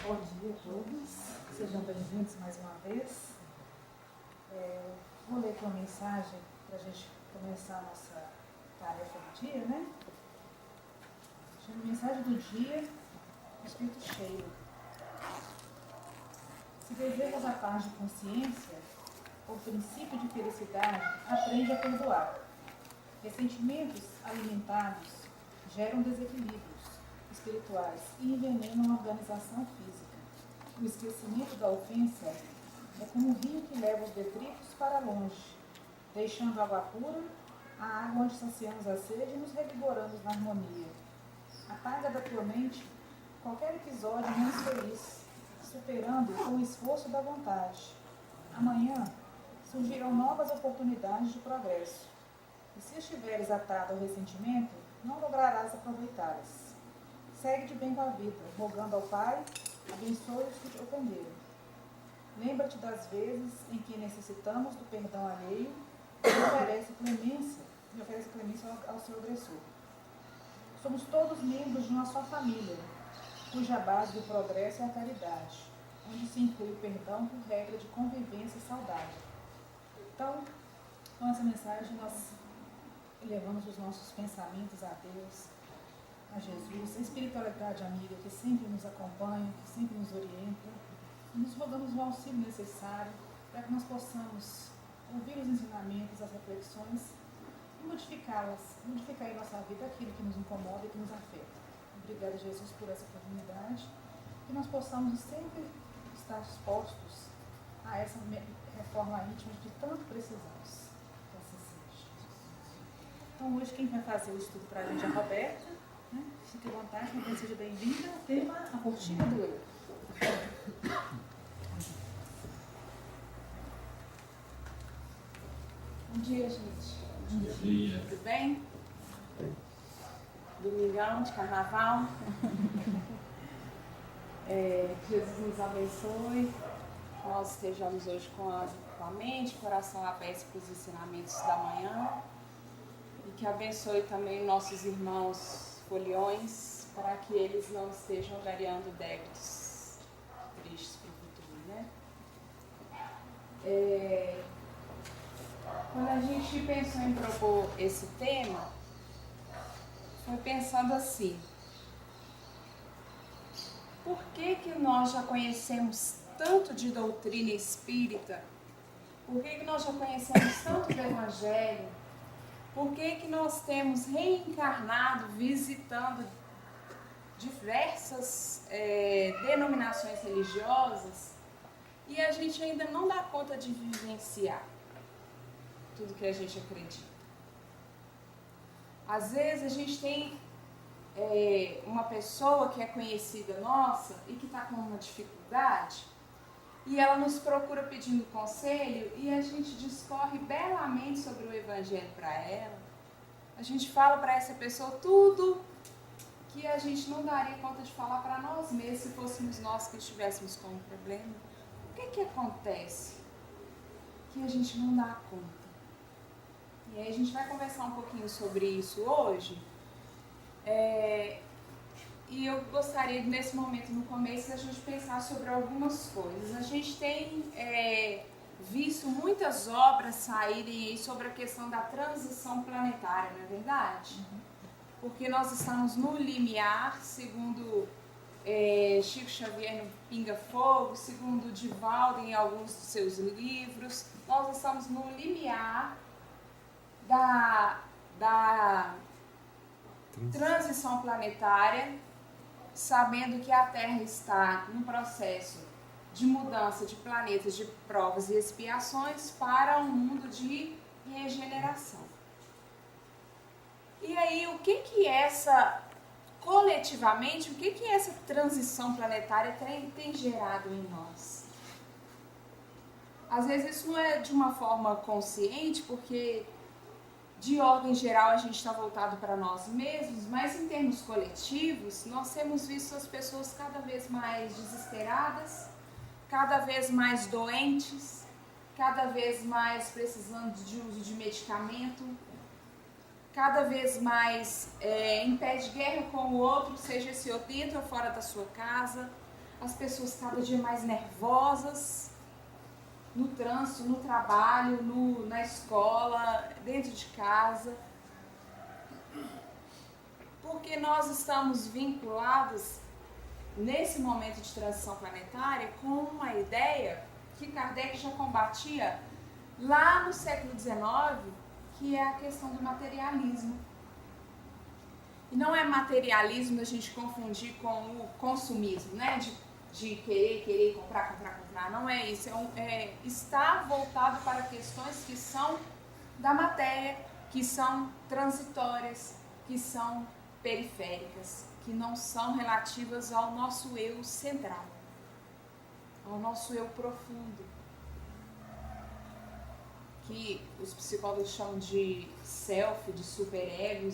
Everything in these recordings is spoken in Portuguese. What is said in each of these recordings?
Bom dia a todos, sejam bem-vindos mais uma vez. Vou ler aqui uma mensagem para a gente começar a nossa tarefa do dia, né? Chama Mensagem do Dia, escrito cheio. Se desejas a paz de consciência, o princípio de felicidade, aprende a perdoar. Ressentimentos alimentados geram desequilíbrios espirituais e envenenam a organização física. O esquecimento da ofensa é como um rio que leva os detritos para longe, deixando água pura, a água onde saciamos a sede e nos revigoramos na harmonia. Apaga da tua mente qualquer episódio menos feliz, superando com o esforço da vontade. Amanhã surgirão novas oportunidades de progresso. E se estiveres atado ao ressentimento, não lograrás aproveitá-las. Segue de bem com a vida, rogando ao Pai, abençoe os que te ofenderam. Lembra-te das vezes em que necessitamos do perdão alheio e oferece clemência ao seu agressor. Somos todos membros de uma só família, cuja base do progresso é a caridade, onde se inclui o perdão por regra de convivência saudável. Então, com essa mensagem, nós elevamos os nossos pensamentos a Deus, a Jesus, a espiritualidade amiga que sempre nos acompanha, que sempre nos orienta, e nos rogamos o auxílio necessário para que nós possamos ouvir os ensinamentos, as reflexões e modificar em nossa vida aquilo que nos incomoda e que nos afeta. Obrigada, Jesus, por essa oportunidade, que nós possamos sempre estar dispostos a essa reforma íntima de que tanto precisamos. Que assim seja. Então, hoje quem vai fazer o estudo para a gente é a Roberta. Fique à vontade, seja bem-vinda. O tema, a rotina do eu. Bom dia, gente. Bom dia. Tudo bem? Domingão de carnaval. Que Jesus nos abençoe. Que nós estejamos hoje com a mente, coração aberto para os ensinamentos da manhã. E que abençoe também nossos irmãos foliões, para que eles não estejam variando débitos tristes para o futuro, né? Quando a gente pensou em propor esse tema, foi pensando assim: por que nós já conhecemos tanto de doutrina espírita? Por que nós já conhecemos tanto do Evangelho? Por que nós temos reencarnado visitando diversas denominações religiosas e a gente ainda não dá conta de vivenciar tudo que a gente acredita? Às vezes a gente tem uma pessoa que é conhecida nossa e que está com uma dificuldade e ela nos procura pedindo conselho e a gente discorre belamente sobre o Evangelho para ela. A gente fala para essa pessoa tudo que a gente não daria conta de falar para nós mesmos se fôssemos nós que estivéssemos com um problema. O que acontece? Que a gente não dá conta. E aí a gente vai conversar um pouquinho sobre isso hoje. E eu gostaria, nesse momento, no começo, a gente pensar sobre algumas coisas. A gente tem visto muitas obras saírem aí sobre a questão da transição planetária, não é verdade? Porque nós estamos no limiar, segundo Chico Xavier no Pinga Fogo, segundo Divaldo em alguns de seus livros, nós estamos no limiar da transição planetária, sabendo que a Terra está num processo de mudança de planetas, de provas e expiações para um mundo de regeneração. E aí, o que essa, coletivamente, o que essa transição planetária tem gerado em nós? Às vezes isso não é de uma forma consciente, porque de ordem geral a gente está voltado para nós mesmos, mas em termos coletivos nós temos visto as pessoas cada vez mais desesperadas, cada vez mais doentes, cada vez mais precisando de uso de medicamento, cada vez mais em pé de guerra com o outro, seja esse outro dentro ou fora da sua casa. as pessoas cada dia mais nervosas, no trânsito, no trabalho, na escola, dentro de casa. Porque nós estamos vinculados, nesse momento de transição planetária, com uma ideia que Kardec já combatia lá no século XIX, que é a questão do materialismo. E não é materialismo a gente confundir com o consumismo, né? De querer, comprar. Não é isso. Está voltado para questões que são da matéria, que são transitórias, que são periféricas, que não são relativas ao nosso eu central, ao nosso eu profundo, que os psicólogos chamam de self, de superego,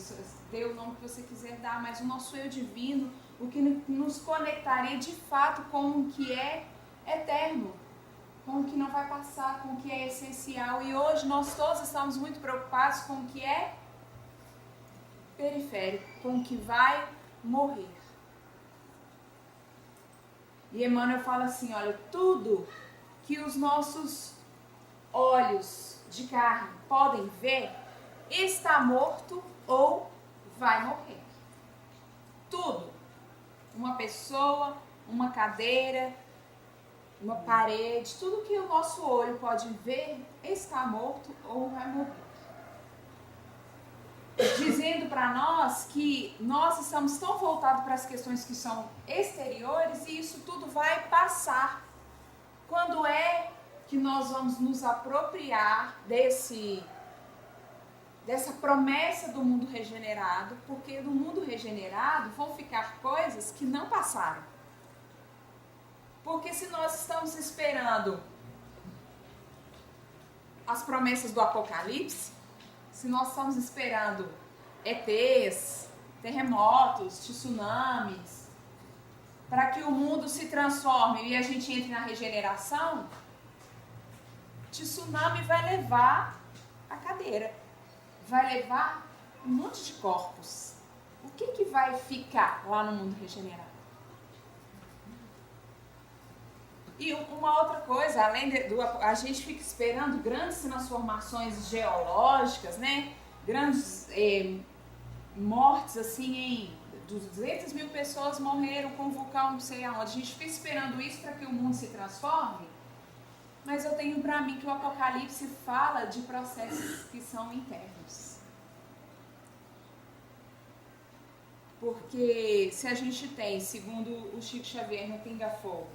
dê o nome que você quiser dar, mas o nosso eu divino, o que nos conectaria de fato com o que é eterno, com o que não vai passar, com o que é essencial. E hoje nós todos estamos muito preocupados com o que é periférico, com o que vai morrer. E Emmanuel fala assim, olha, tudo que os nossos olhos de carne podem ver está morto ou vai morrer. Tudo. Uma pessoa, uma cadeira, uma parede, tudo que o nosso olho pode ver está morto ou vai morrer. Dizendo para nós que nós estamos tão voltados para as questões que são exteriores e isso tudo vai passar. Quando é que nós vamos nos apropriar dessa promessa do mundo regenerado? Porque no mundo regenerado vão ficar coisas que não passaram. Porque se nós estamos esperando as promessas do Apocalipse, se nós estamos esperando ETs, terremotos, tsunamis, para que o mundo se transforme e a gente entre na regeneração, tsunami vai levar a cadeira, vai levar um monte de corpos. O que vai ficar lá no mundo regenerado? E uma outra coisa, além a gente fica esperando grandes transformações geológicas, né? Grandes mortes, assim, 200 mil pessoas morreram com um vulcão, não sei aonde. A gente fica esperando isso para que o mundo se transforme. Mas eu tenho para mim que o Apocalipse fala de processos que são internos. Porque se a gente tem, segundo o Chico Xavier no Pinga Fogo,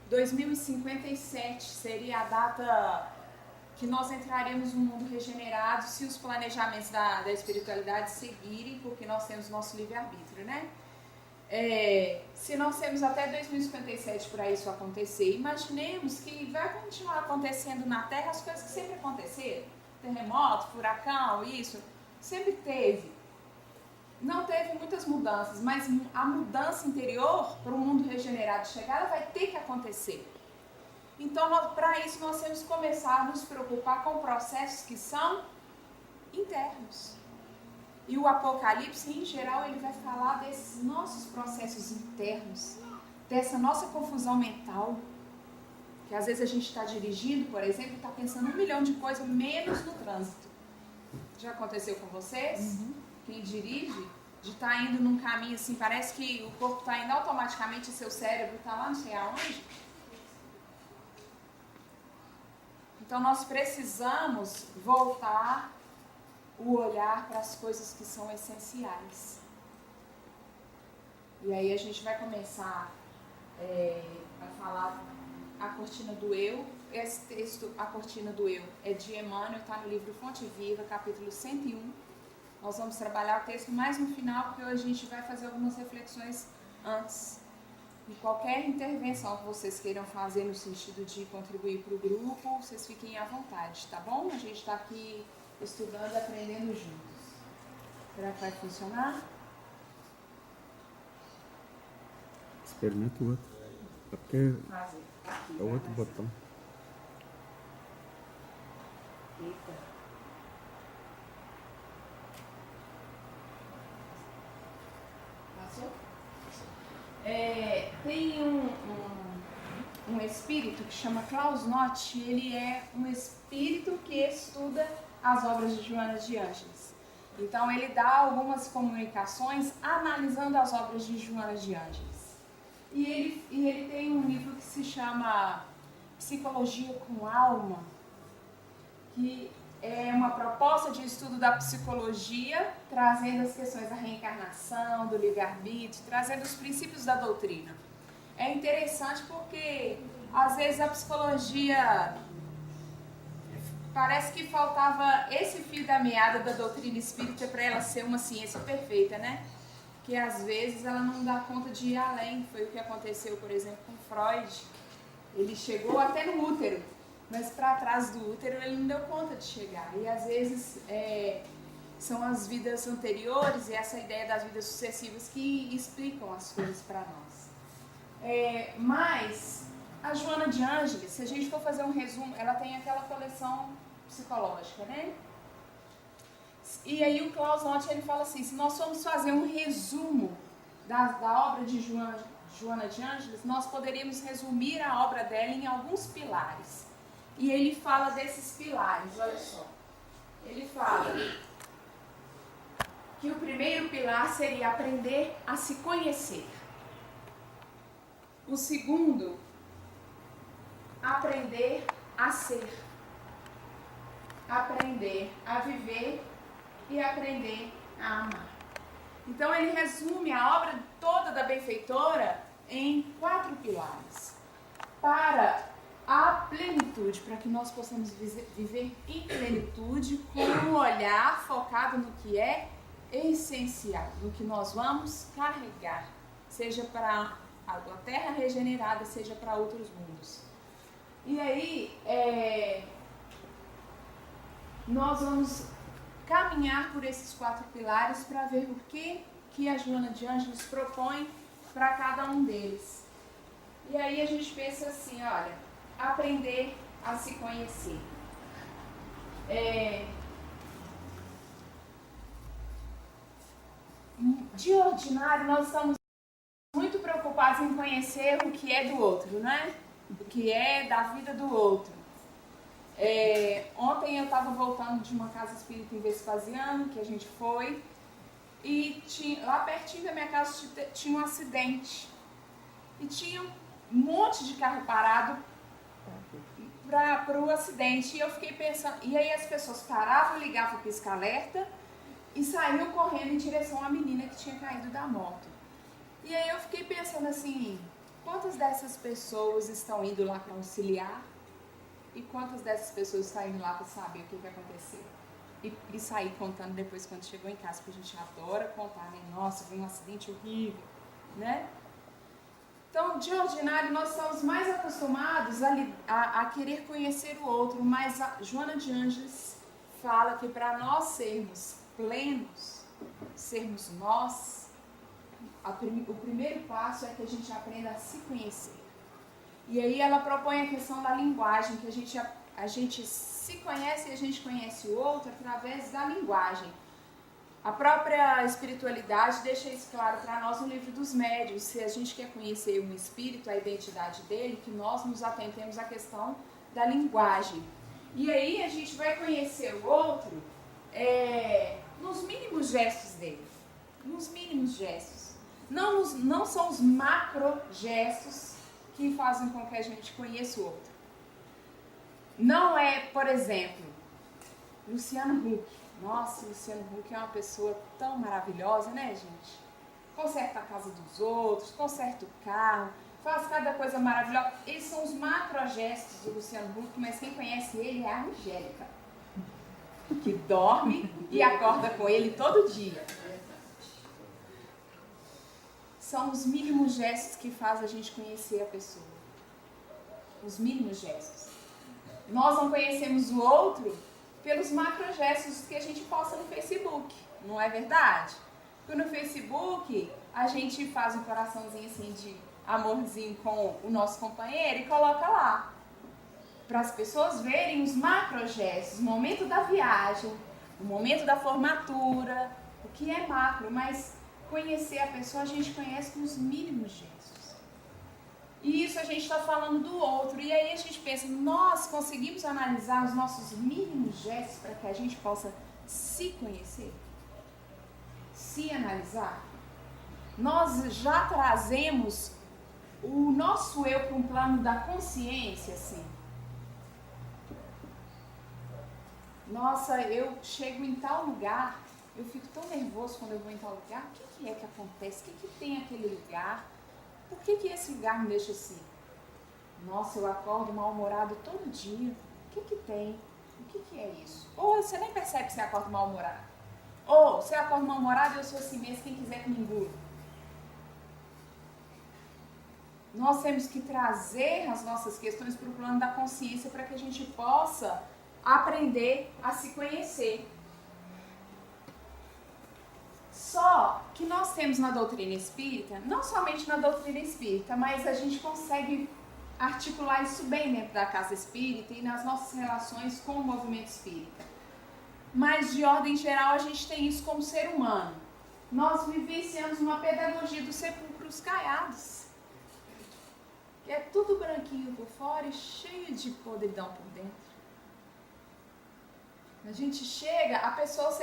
2057 seria a data que nós entraremos no mundo regenerado se os planejamentos da espiritualidade seguirem, porque nós temos nosso livre-arbítrio, né? Se nós temos até 2057 para isso acontecer, imaginemos que vai continuar acontecendo na Terra as coisas que sempre aconteceram. Terremoto, furacão, isso, sempre teve. Não teve muitas mudanças, mas a mudança interior para o mundo regenerado chegar, ela vai ter que acontecer. Então, para isso, nós temos que começar a nos preocupar com processos que são internos. E o Apocalipse, em geral, ele vai falar desses nossos processos internos, dessa nossa confusão mental, que às vezes a gente está dirigindo, por exemplo, e está pensando 1 milhão de coisas, menos no trânsito. Já aconteceu com vocês? Uhum. Quem dirige, de estar indo num caminho assim, parece que o corpo está indo automaticamente e seu cérebro está lá não sei aonde. Então nós precisamos voltar o olhar para as coisas que são essenciais. E aí a gente vai começar a falar a cortina do eu. Esse texto, a cortina do eu, é de Emmanuel, está no livro Fonte Viva, capítulo 101. Nós vamos trabalhar o texto mais no final, porque hoje a gente vai fazer algumas reflexões antes. E qualquer intervenção que vocês queiram fazer no sentido de contribuir para o grupo, vocês fiquem à vontade, tá bom? A gente está aqui estudando, aprendendo juntos. Será que vai funcionar? Experimenta o outro. É porque é o outro botão. Eita. Passou? Tem um um espírito que chama Klaus Nott. Ele é um espírito que estuda as obras de Joana de Ângeles. Então ele dá algumas comunicações analisando as obras de Joana de Ângeles. E ele tem um livro que se chama Psicologia com Alma, que é uma proposta de estudo da psicologia, trazendo as questões da reencarnação, do livre-arbítrio, trazendo os princípios da doutrina. É interessante porque, às vezes, a psicologia parece que faltava esse fio da meada da doutrina espírita para ela ser uma ciência perfeita, né? Que, às vezes, ela não dá conta de ir além. Foi o que aconteceu, por exemplo, com Freud. Ele chegou até no útero, mas para trás do útero ele não deu conta de chegar. E, às vezes, são as vidas anteriores e essa ideia das vidas sucessivas que explicam as coisas para nós. Mas a Joana de Ângeles, se a gente for fazer um resumo, ela tem aquela coleção psicológica, né? E aí o Klaus Nott, ele fala assim, se nós formos fazer um resumo da obra de Joana de Ângeles, nós poderíamos resumir a obra dela em alguns pilares. E ele fala desses pilares, olha só. Ele fala que o primeiro pilar seria aprender a se conhecer. O segundo, aprender a ser. Aprender a viver e aprender a amar. Então ele resume a obra toda da benfeitora em 4 pilares. Para a plenitude, para que nós possamos viver em plenitude com um olhar focado no que é essencial, no que nós vamos carregar, seja para a terra regenerada, seja para outros mundos. E aí, nós vamos caminhar por esses 4 pilares para ver o que a Joana de Ângeles propõe para cada um deles. E aí a gente pensa assim, olha, aprender a se conhecer. De ordinário, nós estamos muito preocupados em conhecer o que é do outro, né? O que é da vida do outro. Ontem eu estava voltando de uma casa espírita em Vespasiano, que a gente foi, e lá pertinho da minha casa tinha um acidente. E tinha um monte de carro parado para o acidente. E eu fiquei pensando, e aí as pessoas paravam, ligavam o pisca-alerta e saíam correndo em direção à menina que tinha caído da moto. E aí eu fiquei pensando assim, quantas dessas pessoas estão indo lá para auxiliar? E quantas dessas pessoas estão indo lá para saber o que aconteceu? E sair contando depois quando chegou em casa, porque a gente adora contar, né? Nossa, foi um acidente horrível, né? Então, de ordinário, nós estamos mais acostumados a querer conhecer o outro, mas a Joana de Ângeles fala que para nós sermos plenos, sermos nós, o primeiro passo é que a gente aprenda a se conhecer. E aí ela propõe a questão da linguagem, que a gente se conhece e a gente conhece o outro através da linguagem. A própria espiritualidade deixa isso claro para nós no livro dos médiuns. Se a gente quer conhecer um espírito, a identidade dele, que nós nos atentemos à questão da linguagem. E aí a gente vai conhecer o outro nos mínimos gestos dele. Nos mínimos gestos. Não são os macro gestos que fazem com que a gente conheça o outro. Não é, por exemplo, Luciano Huck. Nossa, Luciano Huck é uma pessoa tão maravilhosa, né, gente? Conserta a casa dos outros, conserta o carro, faz cada coisa maravilhosa. Esses são os macrogestos do Luciano Huck, mas quem conhece ele é a Angélica, que dorme e acorda com ele todo dia. São os mínimos gestos que fazem a gente conhecer a pessoa. Os mínimos gestos. Nós não conhecemos o outro pelos macrogestos que a gente posta no Facebook, não é verdade? Porque no Facebook a gente faz um coraçãozinho assim de amorzinho com o nosso companheiro e coloca lá. Para as pessoas verem os macrogestos, o momento da viagem, o momento da formatura, o que é macro, mas conhecer a pessoa a gente conhece com os mínimos gestos. E isso a gente está falando do outro. E aí a gente pensa, nós conseguimos analisar os nossos mínimos gestos para que a gente possa se conhecer? Se analisar? Nós já trazemos o nosso eu para um plano da consciência, assim. Nossa, eu chego em tal lugar, eu fico tão nervoso quando eu vou em tal lugar. O que é que acontece? O que tem aquele lugar? Por que esse lugar me deixa assim? Nossa, eu acordo mal-humorado todo dia. O que tem? O que é isso? Ou você nem percebe que você acorda mal-humorado. Ou você acorda mal-humorado e eu sou assim mesmo, quem quiser que me engula. Nós temos que trazer as nossas questões para o plano da consciência para que a gente possa aprender a se conhecer. Só que nós temos na doutrina espírita, não somente na doutrina espírita, mas a gente consegue articular isso bem dentro da casa espírita e nas nossas relações com o movimento espírita. Mas, de ordem geral, a gente tem isso como ser humano. Nós vivenciamos uma pedagogia dos sepulcros caiados, que é tudo branquinho por fora e cheio de podridão por dentro. A gente chega, a pessoa,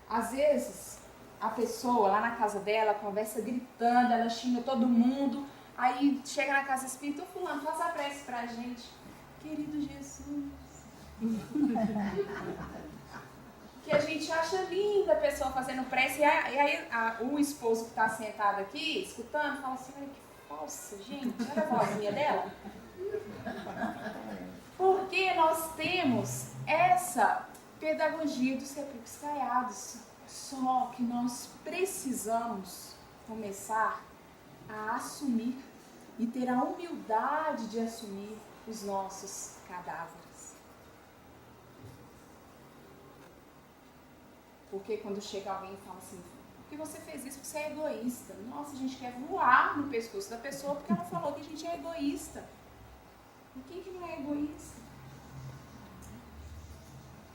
às vezes, a pessoa lá na casa dela conversa gritando, ela xinga todo mundo, aí chega na casa espírita, fulano, faz a prece pra gente. Querido Jesus. Que a gente acha linda a pessoa fazendo prece, e aí o esposo que está sentado aqui, escutando, fala assim, olha que falsa, gente, olha a vozinha dela. Porque nós temos essa pedagogia dos sepulcros caiados, só que nós precisamos começar a assumir e ter a humildade de assumir os nossos cadáveres. Porque quando chega alguém e fala assim, por que você fez isso? Você é egoísta. Nossa, a gente quer voar no pescoço da pessoa porque ela falou que a gente é egoísta. E quem que não é egoísta?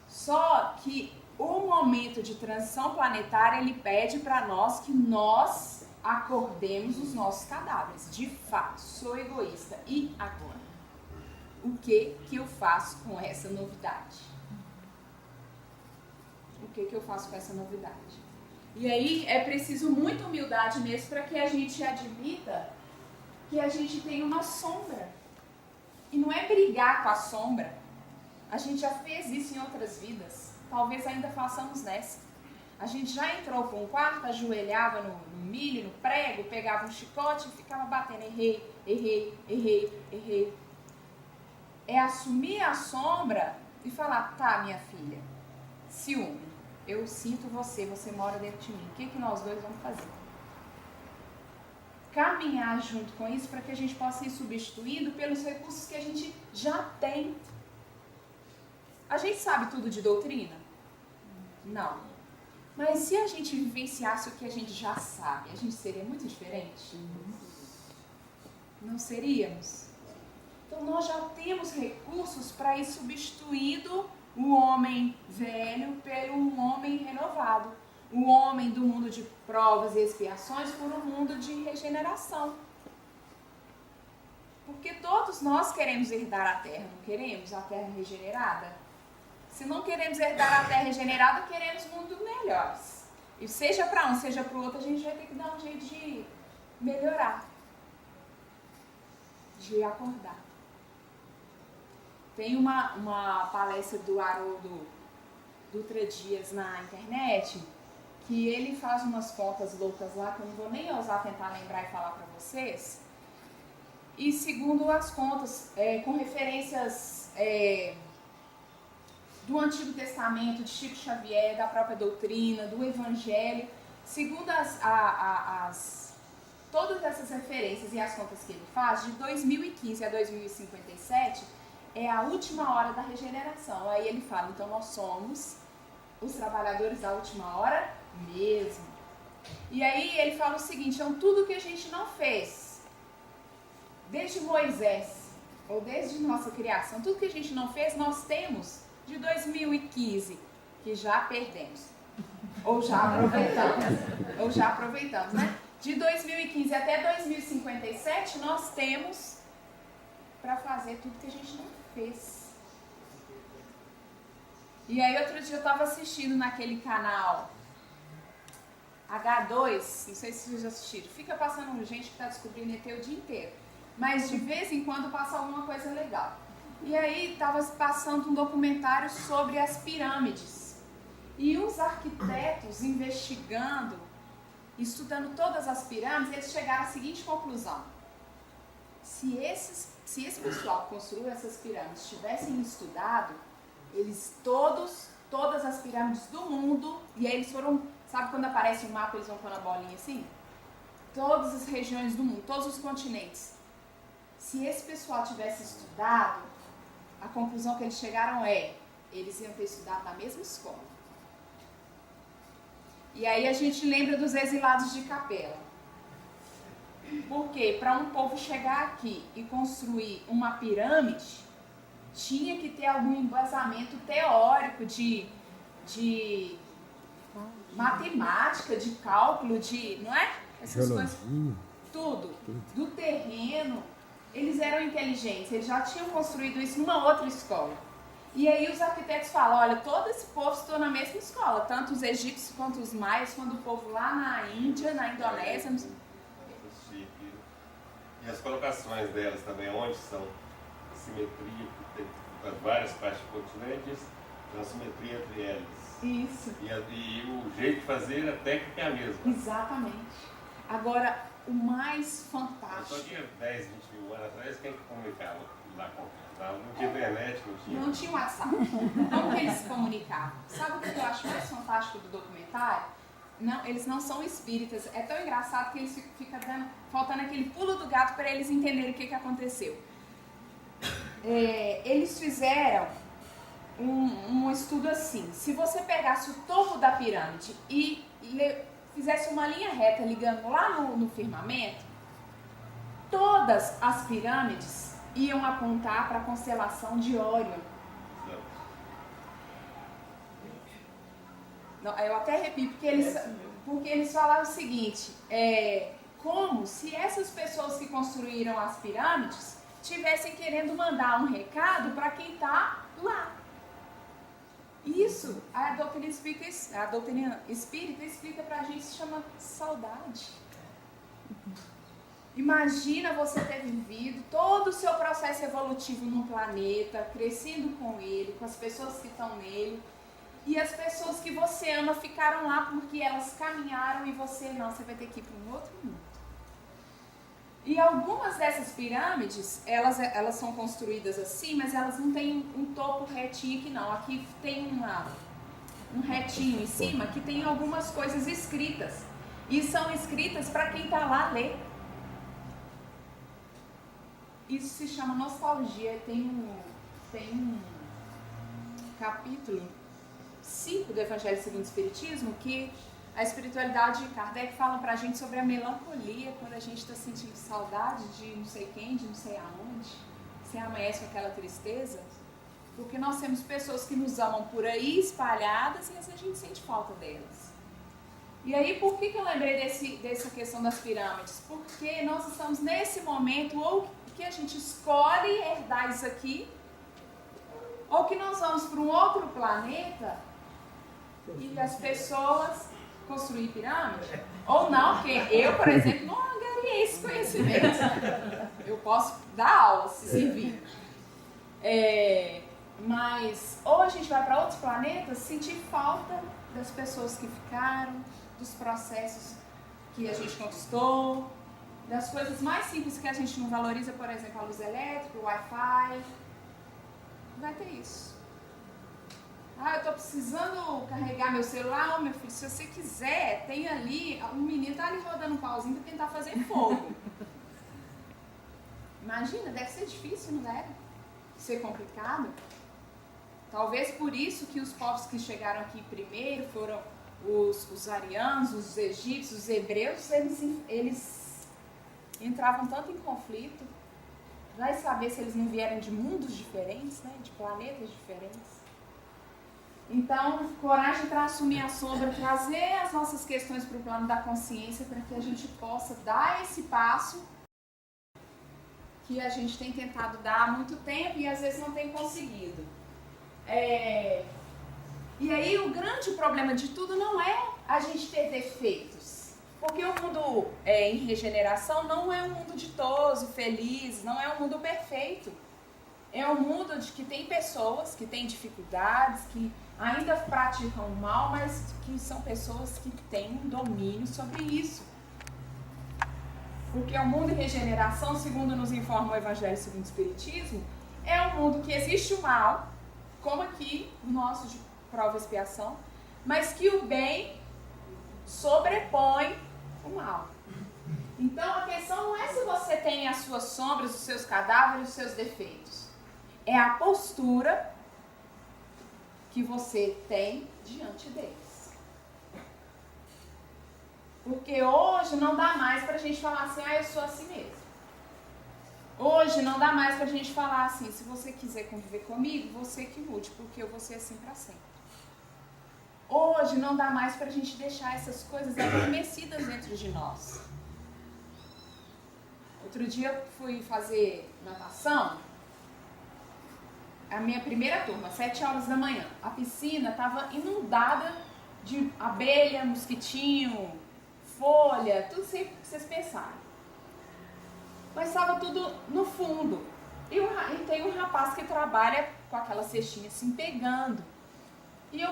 Só que o momento de transição planetária, ele pede para nós que nós acordemos os nossos cadáveres. De fato, sou egoísta. E agora? O que eu faço com essa novidade? O que eu faço com essa novidade? E aí é preciso muita humildade mesmo para que a gente admita que a gente tem uma sombra. E não é brigar com a sombra. A gente já fez isso em outras vidas. Talvez ainda façamos nessa. A gente já entrou para um quarto, ajoelhava no milho, no prego, pegava um chicote e ficava batendo. Errei. É assumir a sombra e falar, tá, minha filha, ciúme. Eu sinto você mora dentro de mim. O que nós dois vamos fazer? Caminhar junto com isso para que a gente possa ir substituindo pelos recursos que a gente já tem. A gente sabe tudo de doutrina? Não. Mas se a gente vivenciasse o que a gente já sabe, a gente seria muito diferente? Não seríamos? Então nós já temos recursos para ir substituindo o homem velho pelo um homem renovado. O homem do mundo de provas e expiações por um mundo de regeneração. Porque todos nós queremos herdar a terra, não queremos a terra regenerada? Se não queremos herdar a terra regenerada, queremos mundos melhores. E seja para um, seja para o outro, a gente vai ter que dar um jeito de melhorar. De acordar. Tem uma palestra do Haroldo Dutra Dias na internet, que ele faz umas contas loucas lá, que eu não vou nem ousar tentar lembrar e falar para vocês. E segundo as contas, com referências do Antigo Testamento, de Chico Xavier, da própria doutrina, do Evangelho, segundo todas essas referências e as contas que ele faz, de 2015 a 2057, é a última hora da regeneração. Aí ele fala, então nós somos os trabalhadores da última hora mesmo. E aí ele fala o seguinte, então tudo que a gente não fez, desde Moisés, ou desde nossa criação, tudo que a gente não fez, nós temos de 2015, que já perdemos. Ou já aproveitamos, né? De 2015 até 2057, nós temos para fazer tudo que a gente não fez. E aí outro dia eu estava assistindo naquele canal H2, não sei se vocês já assistiram, fica passando gente que está descobrindo ET o dia inteiro, mas de vez em quando passa alguma coisa legal. E aí estava passando um documentário sobre as pirâmides. E os arquitetos investigando, estudando todas as pirâmides, eles chegaram à seguinte conclusão: se esse pessoal que construiu essas pirâmides tivessem estudado, eles todas as pirâmides do mundo, e aí eles foram, sabe quando aparece um mapa eles vão pôr na bolinha assim? Todas as regiões do mundo, todos os continentes. Se esse pessoal tivesse estudado, a conclusão que eles chegaram é, eles iam ter estudado na mesma escola. E aí a gente lembra dos exilados de Capela. Porque para um povo chegar aqui e construir uma pirâmide, tinha que ter algum embasamento teórico de matemática, de cálculo, não é? Essas coisas, tudo, do terreno. Eles eram inteligentes, eles já tinham construído isso numa outra escola. E aí os arquitetos falam, olha, todo esse povo estudou na mesma escola, tanto os egípcios quanto os maias, quanto o povo lá na Índia, na Indonésia. E as colocações delas também, onde são a simetria, tem várias partes do continente, tem uma simetria entre elas. Isso. E o jeito de fazer, a técnica é a mesma. Exatamente. Agora, o mais fantástico... Só que 10, 20 mil anos atrás, quem que comunicava lá com ela? Não tinha internet, não tinha... Não tinha WhatsApp. Como que eles se comunicavam? Sabe o que eu acho mais fantástico do documentário? Não, eles não são espíritas. É tão engraçado que eles ficam faltando aquele pulo do gato para eles entenderem o que aconteceu. Eles fizeram um estudo assim. Se você pegasse o topo da pirâmide e fizesse uma linha reta ligando lá no firmamento, todas as pirâmides iam apontar para a constelação de Órion. Não, eu até repito, porque eles falaram o seguinte, como se essas pessoas que construíram as pirâmides estivessem querendo mandar um recado para quem está lá. Isso, a doutrina espírita explica para a gente, se chama saudade. Imagina você ter vivido todo o seu processo evolutivo num planeta, crescendo com ele, com as pessoas que estão nele, e as pessoas que você ama ficaram lá porque elas caminharam e você não, você vai ter que ir para um outro mundo. E algumas dessas pirâmides, elas são construídas assim, mas elas não têm um topo retinho aqui não. Aqui tem um retinho em cima que tem algumas coisas escritas. E são escritas para quem está lá ler. Isso se chama nostalgia. Tem um capítulo 5 do Evangelho segundo o Espiritismo que a espiritualidade de Kardec fala pra gente sobre a melancolia, quando a gente está sentindo saudade de não sei quem, de não sei aonde, você amanhece com aquela tristeza, porque nós temos pessoas que nos amam por aí, espalhadas, e às vezes a gente sente falta delas. E aí, por que eu lembrei dessa questão das pirâmides? Porque nós estamos nesse momento, ou que a gente escolhe herdar isso aqui, ou que nós vamos para um outro planeta, e as pessoas construir pirâmide, ou não, porque eu, por exemplo, não angariei esse conhecimento. Eu posso dar aula, se servir. Mas, ou a gente vai para outros planetas, sentir falta das pessoas que ficaram, dos processos que a gente conquistou, das coisas mais simples que a gente não valoriza, por exemplo, a luz elétrica, o Wi-Fi. Vai ter isso. Eu estou precisando carregar meu celular. Meu filho, se você quiser, tem ali, um menino está ali rodando um pauzinho para tentar fazer fogo. Imagina, deve ser difícil, não deve? Ser complicado. Talvez por isso que os povos que chegaram aqui primeiro foram os arianos, os egípcios, os hebreus, eles entravam tanto em conflito. Vai saber se eles não vieram de mundos diferentes, né? De planetas diferentes. Então, coragem para assumir a sombra, trazer as nossas questões para o plano da consciência, para que a gente possa dar esse passo que a gente tem tentado dar há muito tempo e às vezes não tem conseguido. E aí o grande problema de tudo não é a gente ter defeitos, porque o mundo em regeneração não é um mundo ditoso, feliz, não é um mundo perfeito. É um mundo de que tem pessoas que têm dificuldades, que ainda praticam o mal, mas que são pessoas que têm um domínio sobre isso. Porque o mundo em regeneração, segundo nos informa o Evangelho segundo o Espiritismo, é um mundo que existe o mal, como aqui o nosso de prova e expiação, mas que o bem sobrepõe o mal. Então a questão não é se você tem as suas sombras, os seus cadáveres, os seus defeitos. É a postura que você tem diante deles. Porque hoje não dá mais pra gente falar assim, eu sou assim mesmo. Hoje não dá mais pra gente falar assim, se você quiser conviver comigo, você que lute, porque eu vou ser assim pra sempre. Hoje não dá mais pra gente deixar essas coisas adormecidas dentro de nós. Outro dia eu fui fazer natação, a minha primeira turma, 7 horas da manhã. A piscina estava inundada de abelha, mosquitinho, folha, tudo sempre que vocês pensarem. Mas estava tudo no fundo. E tem um rapaz que trabalha com aquela cestinha assim, pegando. E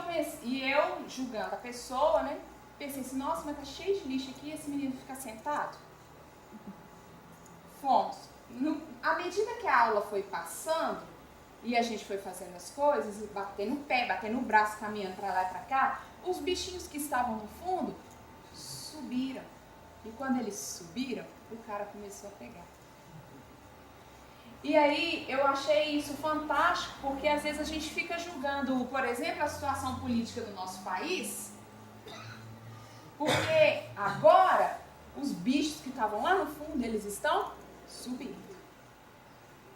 eu julgando a pessoa, né? Pensei assim, nossa, mas tá cheio de lixo aqui, esse menino fica sentado? Fomos. À medida que a aula foi passando, e a gente foi fazendo as coisas, batendo no pé, batendo no braço, caminhando para lá e para cá, os bichinhos que estavam no fundo subiram. E quando eles subiram, o cara começou a pegar. E aí eu achei isso fantástico, porque às vezes a gente fica julgando, por exemplo, a situação política do nosso país, porque agora os bichos que estavam lá no fundo, eles estão subindo.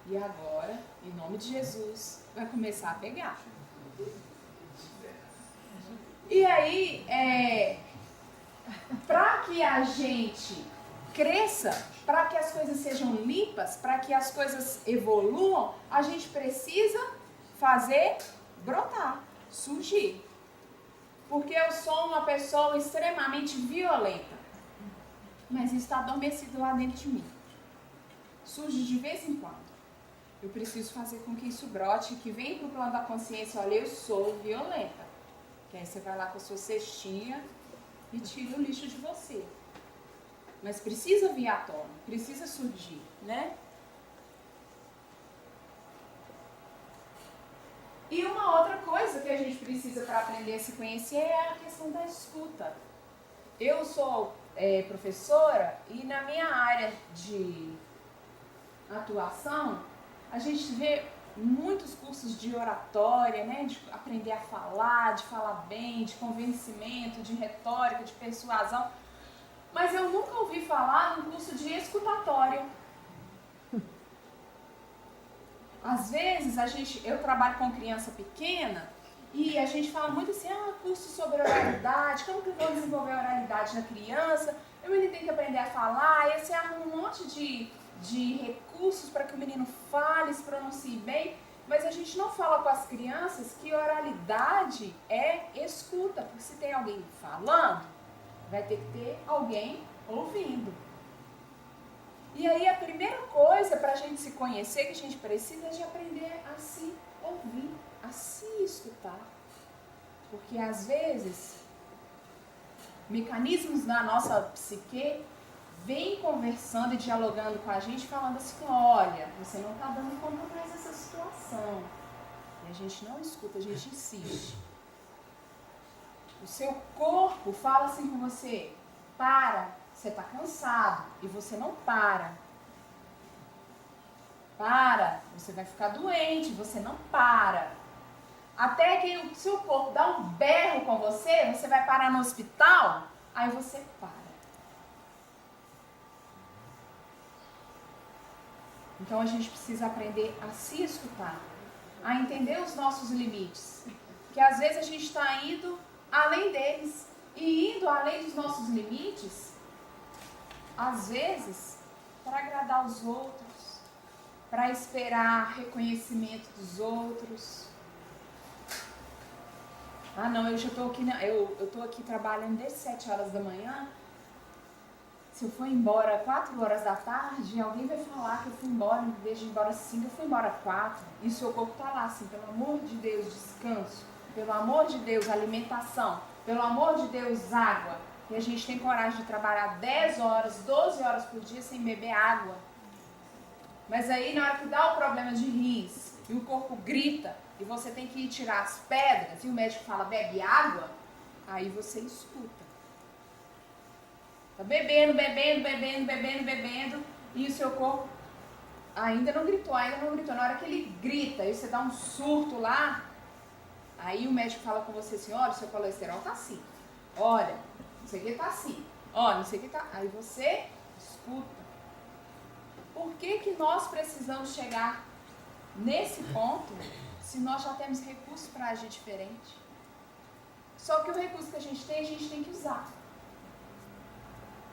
E agora, em nome de Jesus, vai começar a pegar. E aí, para que a gente cresça, para que as coisas sejam limpas, para que as coisas evoluam, a gente precisa fazer brotar, surgir. Porque eu sou uma pessoa extremamente violenta, mas está adormecido lá dentro de mim. Surge de vez em quando. Eu preciso fazer com que isso brote, que venha para o plano da consciência, olha, eu sou violenta. Que aí você vai lá com a sua cestinha e tira o lixo de você. Mas precisa vir à tona, precisa surgir, né? E uma outra coisa que a gente precisa para aprender a se conhecer é a questão da escuta. Eu sou professora e na minha área de atuação, a gente vê muitos cursos de oratória, né, de aprender a falar bem, de convencimento, de retórica, de persuasão, mas eu nunca ouvi falar num curso de escutatória. Às vezes eu trabalho com criança pequena e a gente fala muito assim, curso sobre oralidade, como que eu vou desenvolver a oralidade na criança? O menino tem que aprender a falar, e aí você arruma um monte de recursos para que o menino fale, se pronuncie bem, mas a gente não fala com as crianças que oralidade é escuta, porque se tem alguém falando, vai ter que ter alguém ouvindo. E aí a primeira coisa para a gente se conhecer que a gente precisa é de aprender a se ouvir, a se escutar. Porque às vezes, mecanismos da nossa psique vem conversando e dialogando com a gente, falando assim, olha, você não está dando conta mais dessa situação. E a gente não escuta, a gente insiste. O seu corpo fala assim com você, para, você está cansado, e você não para. Para, você vai ficar doente, você não para. Até que o seu corpo dá um berro com você, você vai parar no hospital, aí você para. Então a gente precisa aprender a se escutar, a entender os nossos limites, que às vezes a gente está indo além deles, e indo além dos nossos limites, às vezes, para agradar os outros, para esperar reconhecimento dos outros. Ah, não, eu já estou aqui, eu tô aqui trabalhando desde 7 horas da manhã. Se eu for embora 4 horas da tarde, alguém vai falar que eu fui embora, em vez de ir embora 5, eu fui embora 4. E o seu corpo está lá, assim, pelo amor de Deus, descanso. Pelo amor de Deus, alimentação. Pelo amor de Deus, água. E a gente tem coragem de trabalhar 10 horas, 12 horas por dia sem beber água. Mas aí, na hora que dá o problema de rins, e o corpo grita, e você tem que ir tirar as pedras, e o médico fala, bebe água, aí você escuta. Tá bebendo, e o seu corpo ainda não gritou. Na hora que ele grita e você dá um surto lá, aí o médico fala com você assim, olha, o seu colesterol tá assim, olha, não sei o que tá assim, olha, não sei o que tá... Aí você escuta. Por que nós precisamos chegar nesse ponto se nós já temos recursos para agir diferente? Só que o recurso que a gente tem que usar.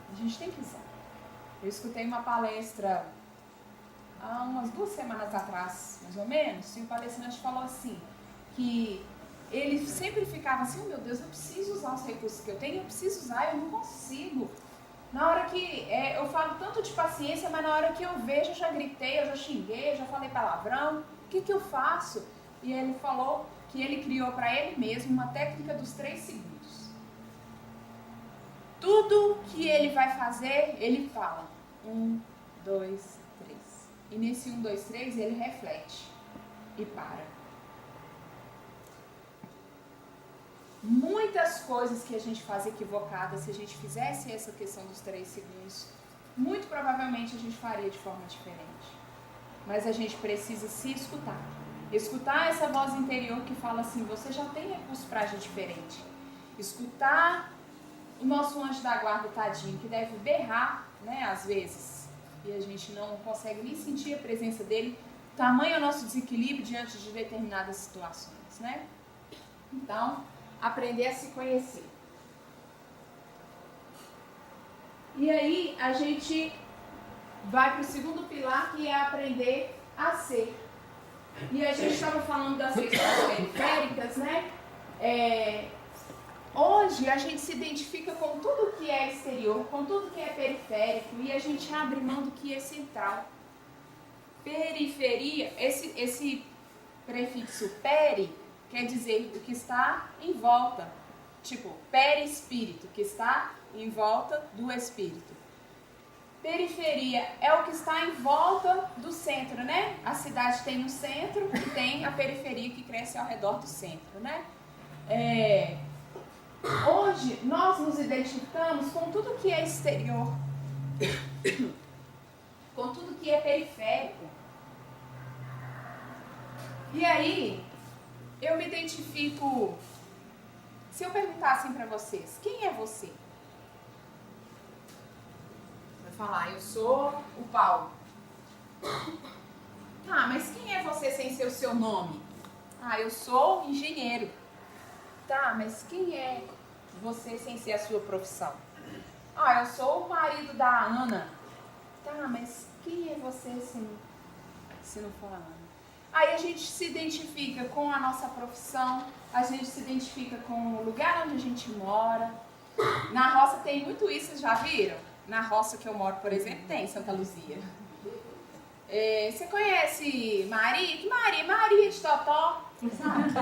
A gente tem que usar. Eu escutei uma palestra há umas 2 semanas atrás, mais ou menos, e o palestrante falou assim, que ele sempre ficava assim, oh, meu Deus, eu preciso usar os recursos que eu tenho, eu preciso usar, eu não consigo. Na hora que, eu falo tanto de paciência, mas na hora que eu vejo, eu já gritei, eu já xinguei, eu já falei palavrão, o que eu faço? E ele falou que ele criou para ele mesmo uma técnica dos 3 segundos. Tudo que ele vai fazer, ele fala 1, 2, 3. E nesse 1, 2, 3 ele reflete e para. Muitas coisas que a gente faz equivocadas, se a gente fizesse essa questão dos 3 segundos, muito provavelmente a gente faria de forma diferente. Mas a gente precisa se escutar. Escutar essa voz interior que fala assim, você já tem recurso para agir diferente. Escutar o nosso anjo da guarda, tadinho, que deve berrar, né, às vezes, e a gente não consegue nem sentir a presença dele, tamanho é o nosso desequilíbrio diante de determinadas situações, né? Então, aprender a se conhecer. E aí, a gente vai para o segundo pilar, que é aprender a ser. E a gente estava falando das questões periféricas, né? Hoje a gente se identifica com tudo que é exterior, com tudo que é periférico, e a gente abre mão do que é central. Periferia, esse prefixo peri quer dizer o que está em volta, tipo perispírito, que está em volta do espírito. Periferia é o que está em volta do centro, né? A cidade tem um centro e tem a periferia que cresce ao redor do centro, né? Hoje, nós nos identificamos com tudo que é exterior, com tudo que é periférico. E aí, eu me identifico... Se eu perguntar assim pra vocês, quem é você? Vai falar, eu sou o Paulo. Ah, mas quem é você sem ser o seu nome? Ah, eu sou engenheiro. Tá, mas quem é você sem ser a sua profissão? Ah, eu sou o marido da Ana. Tá, mas quem é você se não for a Ana? Aí a gente se identifica com a nossa profissão, a gente se identifica com o lugar onde a gente mora. Na roça tem muito isso, vocês já viram? Na roça que eu moro, por exemplo, tem Santa Luzia. Você conhece Maria? Que Maria? Maria de Totó, sabe?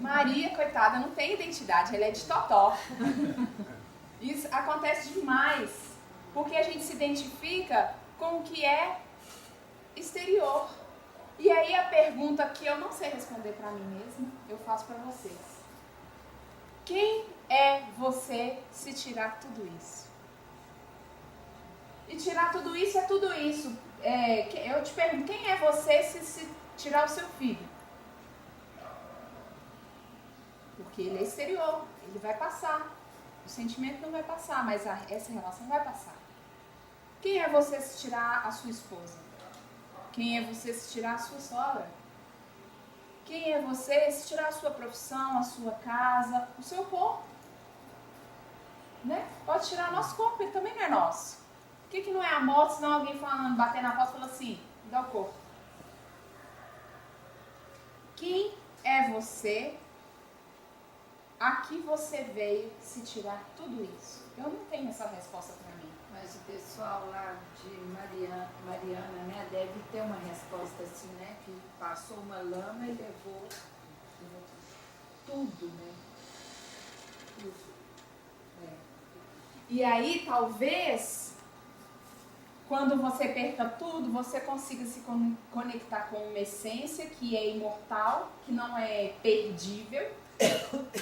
Maria, coitada, não tem identidade, ela é de Totó. Isso acontece demais, porque a gente se identifica com o que é exterior. E aí a pergunta que eu não sei responder para mim mesma, eu faço para vocês. Quem é você se tirar tudo isso? E tirar tudo isso é tudo isso. Eu te pergunto, quem é você se tirar o seu filho? Porque ele é exterior, ele vai passar. O sentimento não vai passar, mas essa relação vai passar. Quem é você se tirar a sua esposa? Quem é você se tirar a sua sogra? Quem é você se tirar a sua profissão, a sua casa, o seu corpo? Né? Pode tirar nosso corpo, ele também não é nosso. O que não é a moto, senão alguém falando, bater na porta e falar assim, me dá o corpo. Quem é você? A que você veio se tirar tudo isso? Eu não tenho essa resposta para mim. Mas o pessoal lá de Mariana, né, deve ter uma resposta assim, né? Que passou uma lama e levou tudo, né? Tudo. É. E aí, talvez, quando você perca tudo, você consiga se conectar com uma essência que é imortal, que não é perdível,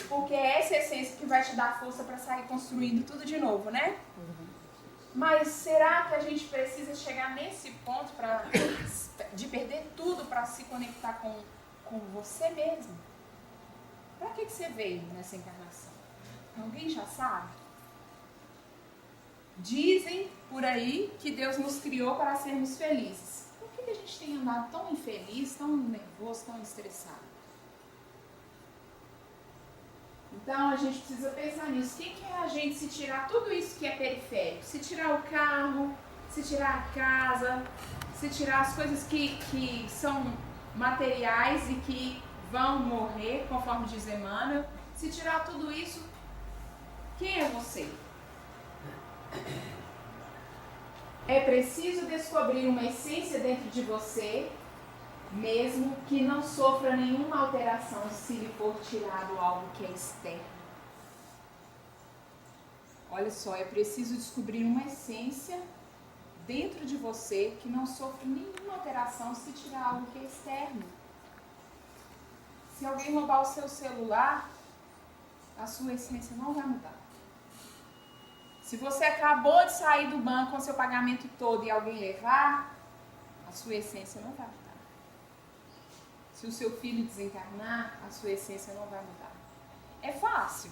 porque é essa essência que vai te dar força para sair construindo tudo de novo, né? Mas será que a gente precisa chegar nesse ponto de perder tudo para se conectar com você mesmo? Para que você veio nessa encarnação? Alguém já sabe? Dizem por aí que Deus nos criou para sermos felizes. Por que a gente tem andado tão infeliz, tão nervoso, tão estressado? Então a gente precisa pensar nisso. O que é a gente se tirar tudo isso que é periférico? Se tirar o carro, se tirar a casa, se tirar as coisas que são materiais e que vão morrer, conforme diz Emmanuel. Se tirar tudo isso, quem é você? É preciso descobrir uma essência dentro de você mesmo que não sofra nenhuma alteração se lhe for tirado algo que é externo. Olha só, é preciso descobrir uma essência dentro de você que não sofre nenhuma alteração se tirar algo que é externo. Se alguém roubar o seu celular, a sua essência não vai mudar. Se você acabou de sair do banco com seu pagamento todo e alguém levar, a sua essência não vai mudar. Se o seu filho desencarnar, a sua essência não vai mudar. É fácil?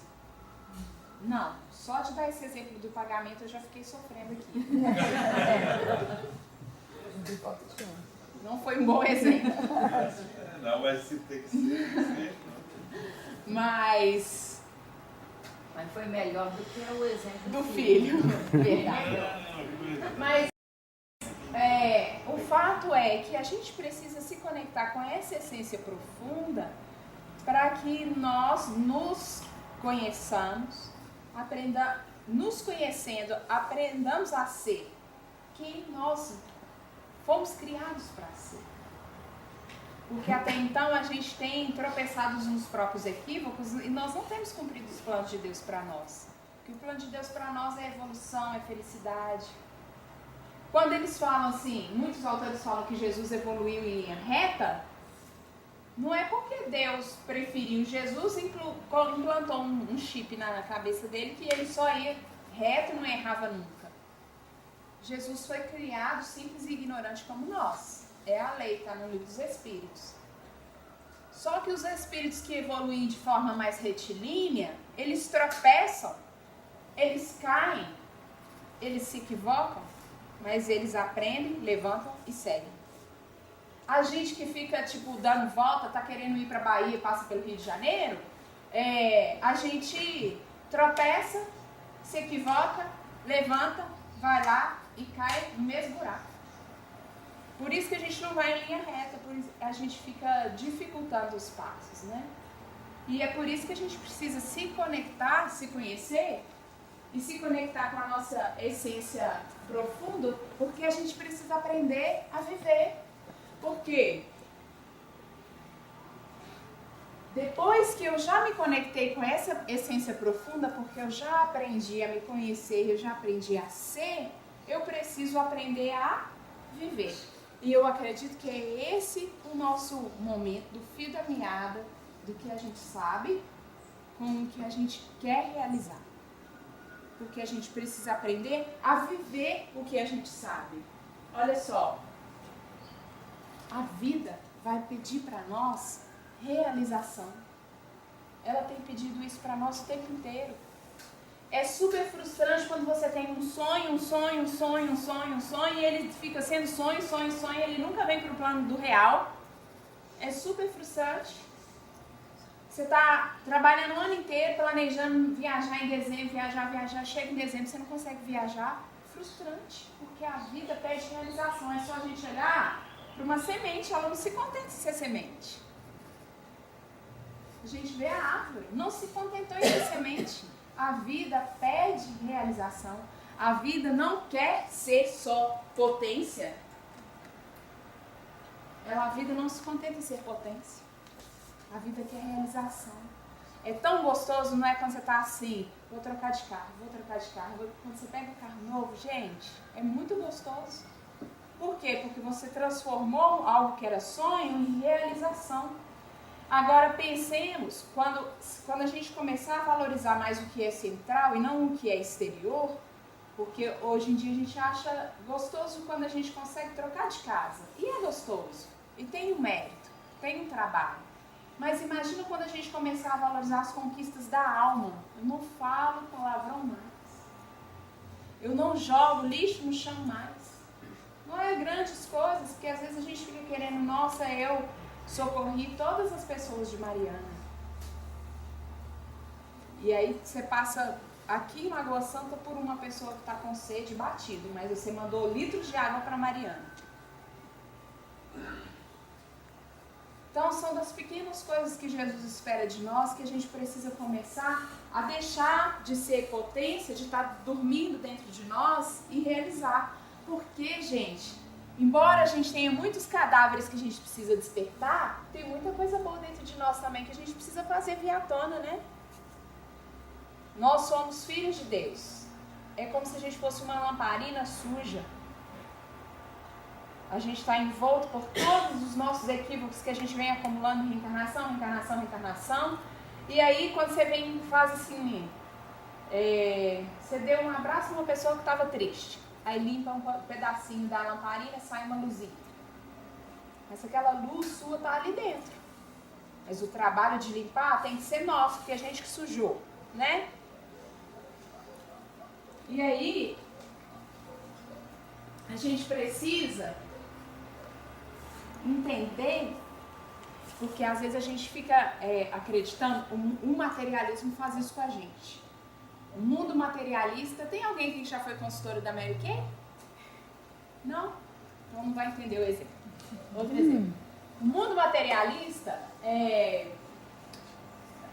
Não. Só de dar esse exemplo do pagamento eu já fiquei sofrendo aqui. Não foi um bom exemplo. Não, mas se tem que ser. Mas foi melhor do que o exemplo do filho. Verdade. Mas o fato é que a gente precisa se conectar com essa essência profunda para que nós nos conheçamos, nos conhecendo, aprendamos a ser quem nós fomos criados para ser. Porque até então a gente tem tropeçado nos próprios equívocos e nós não temos cumprido os planos de Deus para nós. Porque o plano de Deus para nós é evolução, é felicidade. Quando eles falam assim, muitos autores falam que Jesus evoluiu em linha reta, não é porque Deus preferiu Jesus e implantou um chip na cabeça dele que ele só ia reto e não errava nunca. Jesus foi criado simples e ignorante como nós. É a lei, está no livro dos Espíritos. Só que os espíritos que evoluem de forma mais retilínea, eles tropeçam, eles caem, eles se equivocam, mas eles aprendem, levantam e seguem. A gente que fica, dando volta, tá querendo ir para Bahia, passa pelo Rio de Janeiro, a gente tropeça, se equivoca, levanta, vai lá e cai no mesmo buraco. Por isso que a gente não vai em linha reta, por isso a gente fica dificultando os passos, né? E é por isso que a gente precisa se conectar, se conhecer e se conectar com a nossa essência profunda, porque a gente precisa aprender a viver. Por quê? Depois que eu já me conectei com essa essência profunda, porque eu já aprendi a me conhecer, eu já aprendi a ser, eu preciso aprender a viver. E eu acredito que é esse o nosso momento, do fio da meada, do que a gente sabe com o que a gente quer realizar. Porque a gente precisa aprender a viver o que a gente sabe. Olha só, a vida vai pedir para nós realização. Ela tem pedido isso para nós o tempo inteiro. É super frustrante quando você tem um sonho, e ele fica sendo sonho, e ele nunca vem para o plano do real. É super frustrante. Você está trabalhando o ano inteiro, planejando viajar em dezembro, viajar, chega em dezembro, você não consegue viajar, frustrante, porque a vida pede realização. É só a gente olhar para uma semente, ela não se contenta em ser semente. A gente vê a árvore, não se contentou em ser semente. A vida pede realização. A vida não quer ser só potência. A vida não se contenta em ser potência. A vida quer realização. É tão gostoso, não é quando você está assim, vou trocar de carro. Quando você pega um carro novo, gente, é muito gostoso. Por quê? Porque você transformou algo que era sonho em realização. Agora pensemos, quando a gente começar a valorizar mais o que é central e não o que é exterior, porque hoje em dia a gente acha gostoso quando a gente consegue trocar de casa. E é gostoso. E tem um mérito, tem um trabalho. Mas imagina quando a gente começar a valorizar as conquistas da alma. Eu não falo palavrão mais. Eu não jogo lixo no chão mais. Não é grandes coisas, porque às vezes a gente fica querendo, nossa, eu socorri todas as pessoas de Mariana. E aí você passa aqui em Lagoa Santa por uma pessoa que está com sede batido, mas você mandou litros de água para Mariana. Então são das pequenas coisas que Jesus espera de nós que a gente precisa começar a deixar de ser potência, de estar dormindo dentro de nós e realizar. Porque, gente, embora a gente tenha muitos cadáveres que a gente precisa despertar, tem muita coisa boa dentro de nós também que a gente precisa fazer vir à tona, né? Nós somos filhos de Deus. É como se a gente fosse uma lamparina suja. A gente está envolto por todos os nossos equívocos que a gente vem acumulando, reencarnação. E aí, quando você vem e faz assim, você deu um abraço a uma pessoa que estava triste. Aí limpa um pedacinho da lamparina, sai uma luzinha. Mas aquela luz sua está ali dentro. Mas o trabalho de limpar tem que ser nosso, porque a gente que sujou, né? E aí, a gente precisa entender, porque às vezes a gente fica acreditando, o materialismo faz isso com a gente. O mundo materialista, tem alguém que já foi consultora da Mary Kay? Não? Então não vai entender o exemplo. Outro exemplo. O mundo materialista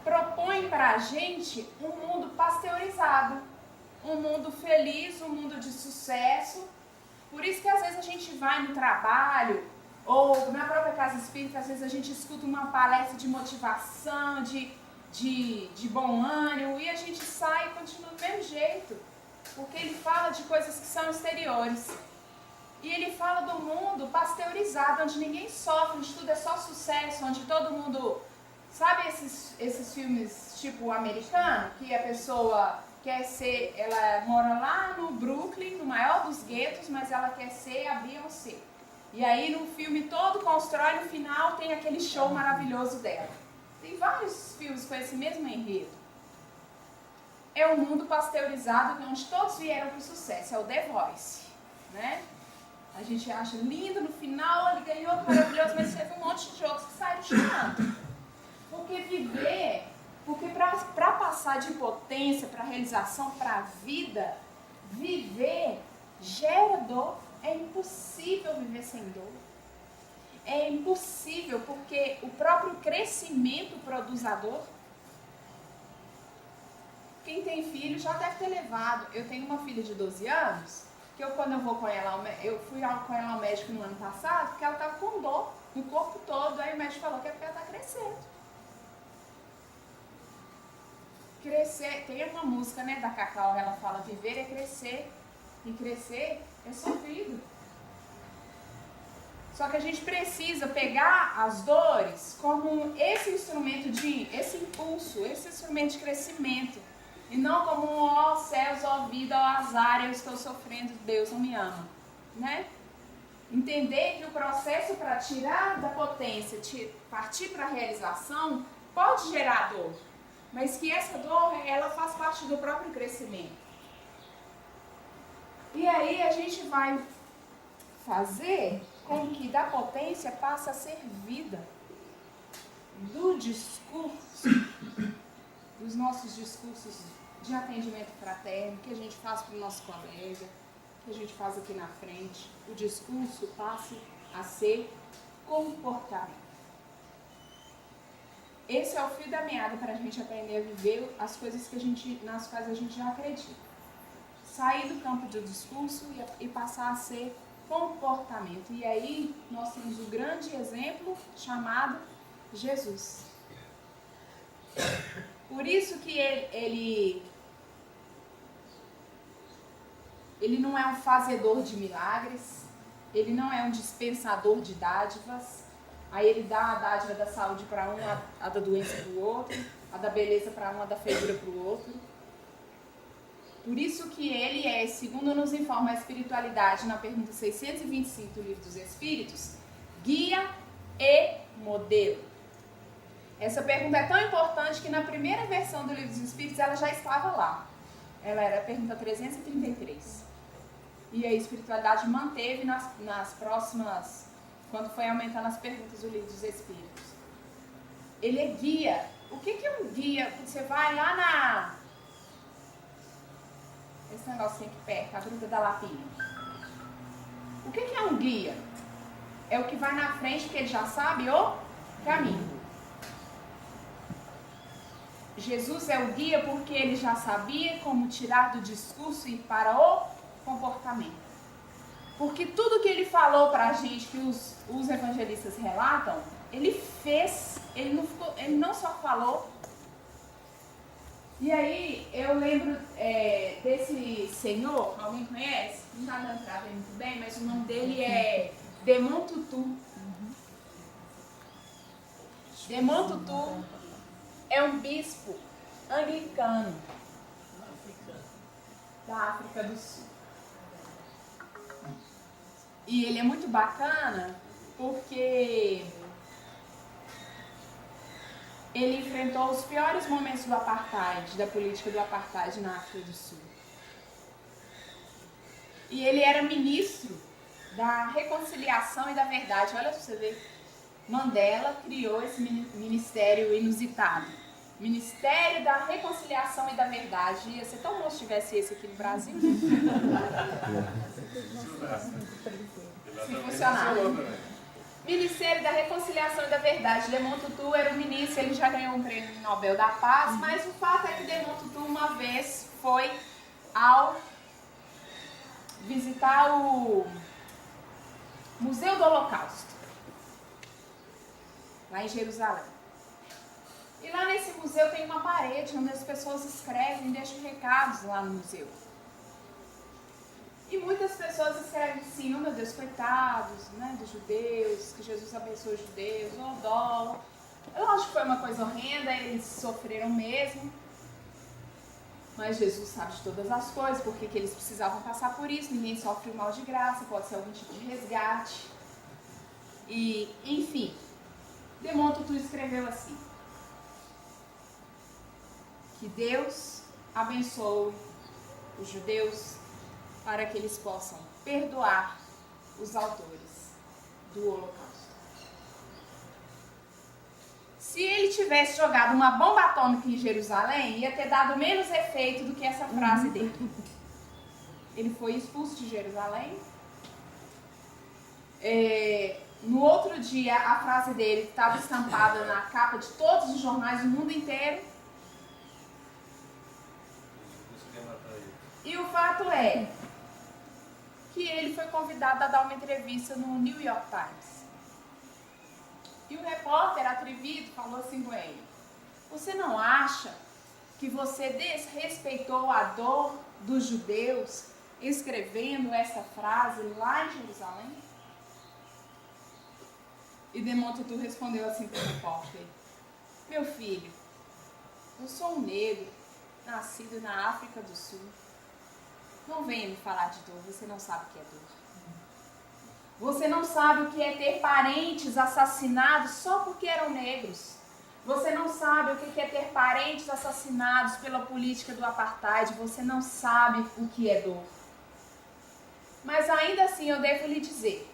propõe pra gente um mundo pasteurizado, um mundo feliz, um mundo de sucesso. Por isso que às vezes a gente vai no trabalho, ou na própria casa espírita, às vezes a gente escuta uma palestra de motivação, de bom ânimo, e a gente sai e continua do mesmo jeito, porque ele fala de coisas que são exteriores. E ele fala do mundo pasteurizado, onde ninguém sofre, onde tudo é só sucesso, onde todo mundo... Sabe esses filmes tipo americano, que a pessoa quer ser... Ela mora lá no Brooklyn, no maior dos guetos, mas ela quer ser a Beyoncé. E aí no filme todo constrói, no final tem aquele show maravilhoso dela. Tem vários filmes com esse mesmo enredo. É um mundo pasteurizado onde todos vieram para o sucesso, é o The Voice, né? A gente acha lindo, no final ele ganhou, maravilhoso, mas teve um monte de outros que saíram chorando. Porque para passar de potência, para realização, para a vida, viver gera dor. É impossível viver sem dor. É impossível, porque o próprio crescimento produz a dor. Quem tem filho já deve ter levado. Eu tenho uma filha de 12 anos, que quando eu vou com ela, eu fui com ela ao médico no ano passado, porque ela estava com dor no corpo todo. Aí o médico falou que é porque ela está crescendo. Crescer, tem uma música, né, da Cacau, ela fala, viver é crescer. E crescer é sofrido. Só que a gente precisa pegar as dores como esse instrumento esse impulso, esse instrumento de crescimento. E não como ó céus, ó vida, ó azar, eu estou sofrendo, Deus não me ama. Né? Entender que o processo para tirar da potência, partir para a realização, pode gerar dor. Mas que essa dor, ela faz parte do próprio crescimento. E aí a gente vai fazer com que da potência passe a ser vida. Do discurso, dos nossos discursos de atendimento fraterno, que a gente faz para o nosso colega, que a gente faz aqui na frente, o discurso passa a ser comportamento. Esse é o fio da meada para a gente aprender a viver as coisas nas quais a gente já acredita. Sair do campo do discurso e passar a ser comportamento. E aí nós temos o grande exemplo chamado Jesus. Por isso que ele não é um fazedor de milagres, ele não é um dispensador de dádivas. Aí ele dá a dádiva da saúde para um, a da doença para o outro, a da beleza para um, a da feiura para o outro. Por isso que ele é, segundo nos informa a espiritualidade na pergunta 625 do Livro dos Espíritos, guia e modelo. Essa pergunta é tão importante que na primeira versão do Livro dos Espíritos ela já estava lá. Ela era a pergunta 333. E a espiritualidade manteve nas próximas, quando foi aumentando as perguntas do Livro dos Espíritos. Ele é guia. O que é um guia? Quando você vai lá na... Esse negocinho aqui perto, a gruta da lapinha. O que é um guia? É o que vai na frente porque ele já sabe o caminho. Jesus é o guia porque ele já sabia como tirar do discurso e ir para o comportamento. Porque tudo que ele falou para a gente, que os evangelistas relatam, ele fez, ele não só falou. E aí eu lembro desse senhor, alguém conhece? Não está dando para ver muito bem, mas o nome dele é Desmond Tutu. Desmond Tutu é um bispo anglicano da África do Sul. E ele é muito bacana porque ele enfrentou os piores momentos do apartheid, da política do apartheid na África do Sul. E ele era ministro da reconciliação e da verdade. Olha pra você ver, Mandela criou esse ministério inusitado. Ministério da Reconciliação e da Verdade. Ia ser tão bom se tivesse esse aqui no Brasil. Se funcionar. Ministério da Reconciliação e da Verdade. Desmond Tutu era o ministro, ele já ganhou um prêmio Nobel da Paz, mas o fato é que Desmond Tutu uma vez foi ao visitar o Museu do Holocausto, lá em Jerusalém. E lá nesse museu tem uma parede onde as pessoas escrevem e deixam recados lá no museu. E muitas pessoas escrevem assim, oh meu Deus, coitados, né, dos judeus, que Jesus abençoe os judeus, oh dó. Eu acho que foi uma coisa horrenda, eles sofreram mesmo. Mas Jesus sabe de todas as coisas, porque que eles precisavam passar por isso, ninguém sofre o mal de graça, pode ser algum tipo de resgate. E, enfim, Desmond Tutu escreveu assim: que Deus abençoe os judeus para que eles possam perdoar os autores do Holocausto. Se ele tivesse jogado uma bomba atômica em Jerusalém, ia ter dado menos efeito do que essa frase dele. Ele foi expulso de Jerusalém. No outro dia, a frase dele estava estampada na capa de todos os jornais do mundo inteiro. E o fato é que ele foi convidado a dar uma entrevista no New York Times. E o repórter atrevido falou assim com ele: você não acha que você desrespeitou a dor dos judeus escrevendo essa frase lá em Jerusalém? E Desmond Tutu respondeu assim para o repórter: meu filho, eu sou um negro, nascido na África do Sul. Não venha me falar de dor, você não sabe o que é dor. Você não sabe o que é ter parentes assassinados só porque eram negros. Você não sabe o que é ter parentes assassinados pela política do apartheid. Você não sabe o que é dor. Mas ainda assim eu devo lhe dizer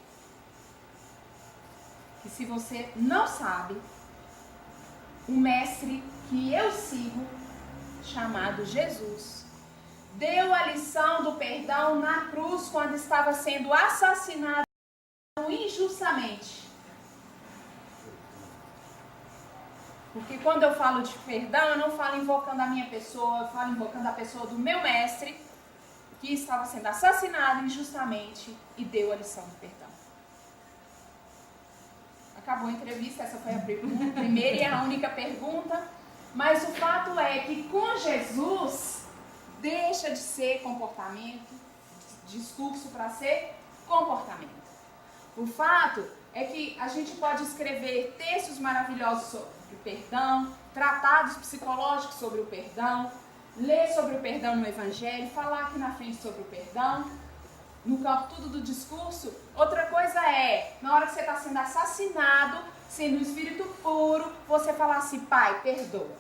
que se você não sabe, o mestre que eu sigo, chamado Jesus, deu a lição do perdão na cruz quando estava sendo assassinado injustamente. Porque quando eu falo de perdão, eu não falo invocando a minha pessoa, eu falo invocando a pessoa do meu mestre, que estava sendo assassinado injustamente e deu a lição do perdão. Acabou a entrevista, essa foi a primeira e a única pergunta, mas o fato é que com Jesus deixa de ser comportamento, discurso para ser comportamento. O fato é que a gente pode escrever textos maravilhosos sobre o perdão, tratados psicológicos sobre o perdão, ler sobre o perdão no Evangelho, falar aqui na frente sobre o perdão, no campo tudo do discurso. Outra coisa é, na hora que você está sendo assassinado, sendo um espírito puro, você falar assim, Pai, perdoa.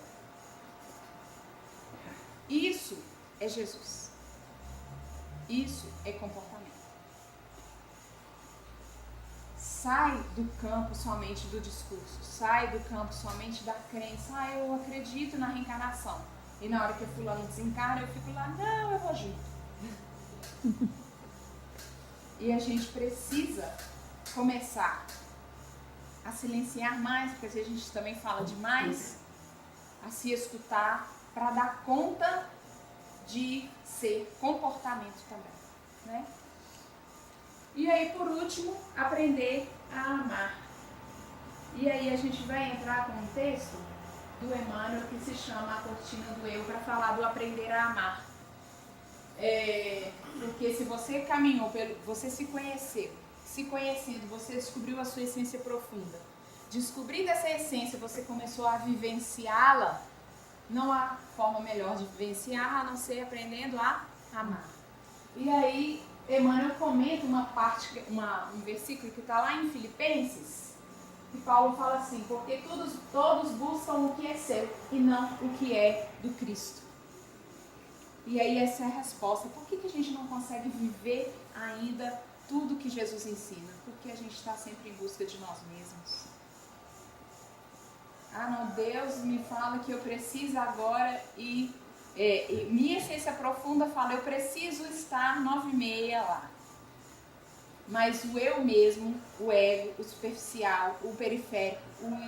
Isso é Jesus. Isso é comportamento. Sai do campo somente do discurso, sai do campo somente da crença. Eu acredito na reencarnação. E na hora que o fulano desencarna, eu fico lá, não, eu vou junto. E a gente precisa começar a silenciar mais, porque às vezes a gente também fala demais, a se escutar para dar conta de ser comportamento também, né? E aí, por último, aprender a amar. E aí a gente vai entrar com um texto do Emmanuel que se chama A Cortina do Eu, para falar do aprender a amar. Porque se você caminhou, você se conheceu, se conhecendo, você descobriu a sua essência profunda. Descobrindo essa essência, você começou a vivenciá-la. Não há forma melhor de vivenciar a não ser aprendendo a amar. E aí, Emmanuel comenta um versículo que está lá em Filipenses, que Paulo fala assim, porque todos buscam o que é seu e não o que é do Cristo. E aí essa é a resposta. Por que a gente não consegue viver ainda tudo que Jesus ensina? Porque a gente está sempre em busca de nós mesmos. Não, Deus me fala que eu preciso agora e minha essência profunda fala, eu preciso estar 9h30 lá. Mas o eu mesmo, o ego, o superficial, o periférico,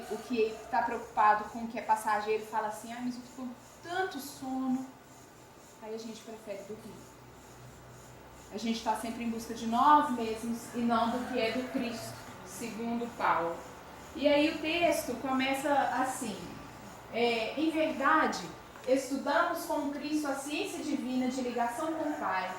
o que está preocupado com o que é passageiro, fala assim, mas eu estou com tanto sono. Aí a gente prefere dormir. A gente está sempre em busca de nós mesmos e não do que é do Cristo, segundo Paulo. E aí o texto começa assim, em verdade, estudamos com Cristo a ciência divina de ligação com o Pai,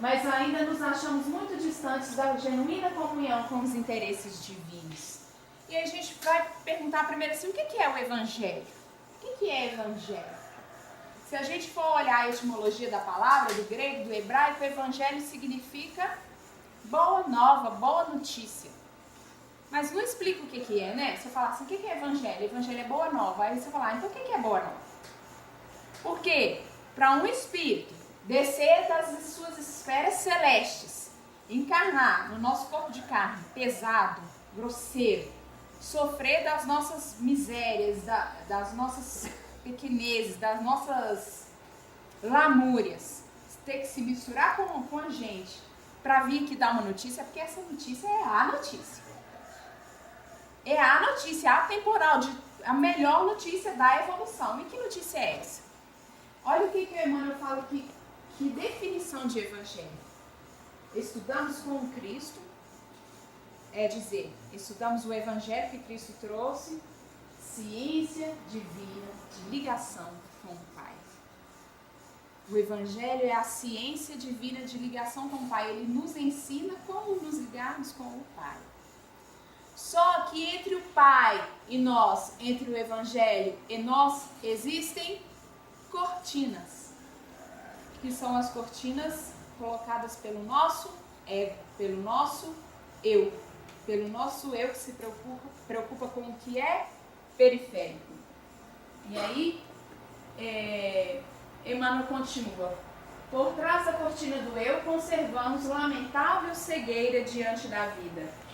mas ainda nos achamos muito distantes da genuína comunhão com os interesses divinos. E aí a gente vai perguntar primeiro assim, o que é o Evangelho? O que é Evangelho? Se a gente for olhar a etimologia da palavra, do grego, do hebraico, Evangelho significa boa nova, boa notícia. Mas não explica o que é, né? Você fala assim, o que é Evangelho? Evangelho é boa nova. Aí você fala, então o que é boa nova? Porque para um espírito descer das suas esferas celestes, encarnar no nosso corpo de carne, pesado, grosseiro, sofrer das nossas misérias, das nossas pequenezes, das nossas lamúrias, ter que se misturar com a gente para vir aqui dar uma notícia, porque essa notícia é a notícia. É a notícia atemporal, a melhor notícia da evolução. E que notícia é essa? Olha o que o Emmanuel fala aqui, que definição de Evangelho. Estudamos com Cristo, é dizer, estudamos o Evangelho que Cristo trouxe, ciência divina de ligação com o Pai. O Evangelho é a ciência divina de ligação com o Pai. Ele nos ensina como nos ligarmos com o Pai. Só que entre o Pai e nós, entre o Evangelho e nós, existem cortinas. Que são as cortinas colocadas pelo nosso ego, pelo nosso eu. Pelo nosso eu que se preocupa com o que é periférico. E aí, Emmanuel continua. Por trás da cortina do eu, conservamos lamentável cegueira diante da vida.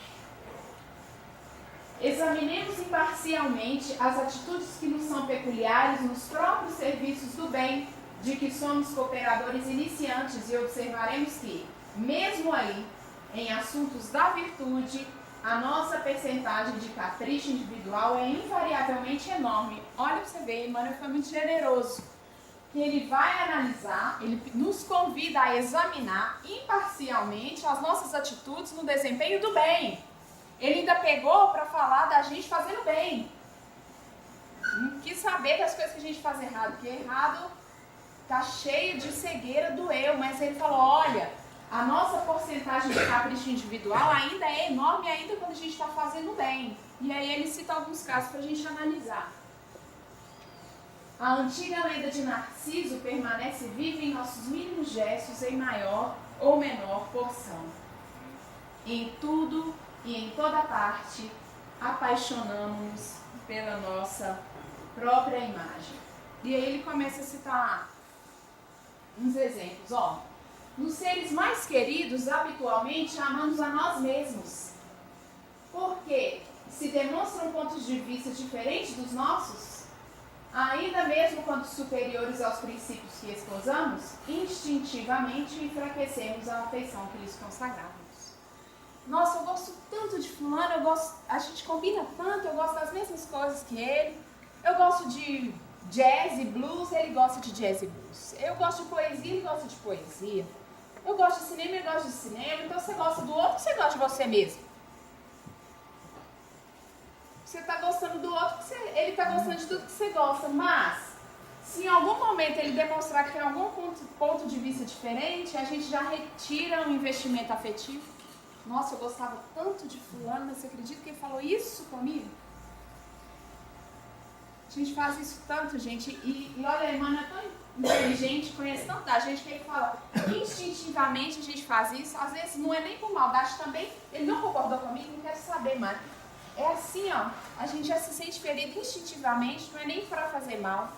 Examinemos imparcialmente as atitudes que nos são peculiares nos próprios serviços do bem, de que somos cooperadores iniciantes e observaremos que, mesmo aí, em assuntos da virtude, a nossa percentagem de capricho individual é invariavelmente enorme. Olha para você ver, Emmanuel foi muito generoso. Que ele vai analisar, ele nos convida a examinar imparcialmente as nossas atitudes no desempenho do bem. Ele ainda pegou para falar da gente fazendo bem. Não quis saber das coisas que a gente faz errado, porque errado está cheio de cegueira do eu, mas ele falou, olha, a nossa porcentagem de capricho individual ainda é enorme, ainda quando a gente está fazendo bem. E aí ele cita alguns casos para a gente analisar. A antiga lenda de Narciso permanece viva em nossos mínimos gestos em maior ou menor porção. Em tudo e em toda parte, apaixonamos-nos pela nossa própria imagem. E aí ele começa a citar uns exemplos. Nos seres mais queridos, habitualmente amamos a nós mesmos. Porque se demonstram pontos de vista diferentes dos nossos, ainda mesmo quando superiores aos princípios que esposamos, instintivamente enfraquecemos a afeição que lhes consagramos. Nossa, eu gosto tanto de fulano, a gente combina tanto, eu gosto das mesmas coisas que ele. Eu gosto de jazz e blues, ele gosta de jazz e blues. Eu gosto de poesia, ele gosta de poesia. Eu gosto de cinema, ele gosta de cinema. Então você gosta do outro, você gosta de você mesmo. Você está gostando do outro, ele está gostando de tudo que você gosta, mas se em algum momento ele demonstrar que tem algum ponto de vista diferente, a gente já retira um investimento afetivo. Nossa, eu gostava tanto de fulano, mas você acredita que ele falou isso comigo? A gente faz isso tanto, gente, e olha, a Emmanuel é tão inteligente, conhece tanto da gente, que ele fala, instintivamente a gente faz isso, às vezes não é nem por maldade também, ele não concordou comigo, não quero saber mais. É assim, a gente já se sente ferido instintivamente, não é nem para fazer mal,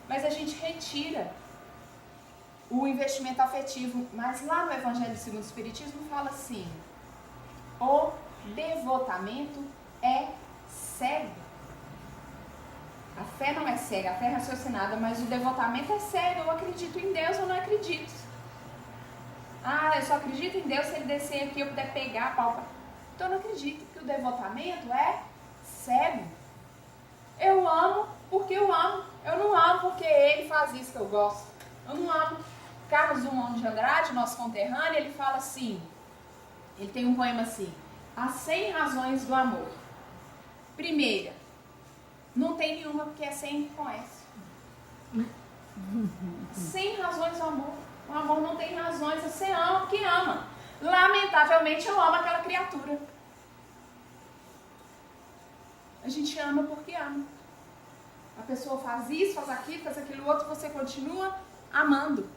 mas a gente retira o investimento afetivo. Mas lá no Evangelho segundo o Espiritismo fala assim, o devotamento é cego. A fé não é cega, a fé é raciocinada, mas o devotamento é cego. Eu acredito em Deus, eu não acredito. Eu só acredito em Deus se ele descer aqui e eu puder pegar a palpa. Então eu não acredito, porque o devotamento é cego. Eu amo porque eu amo. Eu não amo porque ele faz isso que eu gosto. Eu não amo. Carlos Drummond de Andrade, nosso conterrâneo, ele fala assim, ele tem um poema assim, as 100 razões do amor. Primeira, não tem nenhuma porque é 100 com S. 100 razões do amor. O amor não tem razões, você ama porque ama. Lamentavelmente eu amo aquela criatura. A gente ama porque ama. A pessoa faz isso, faz aquilo outro, você continua amando.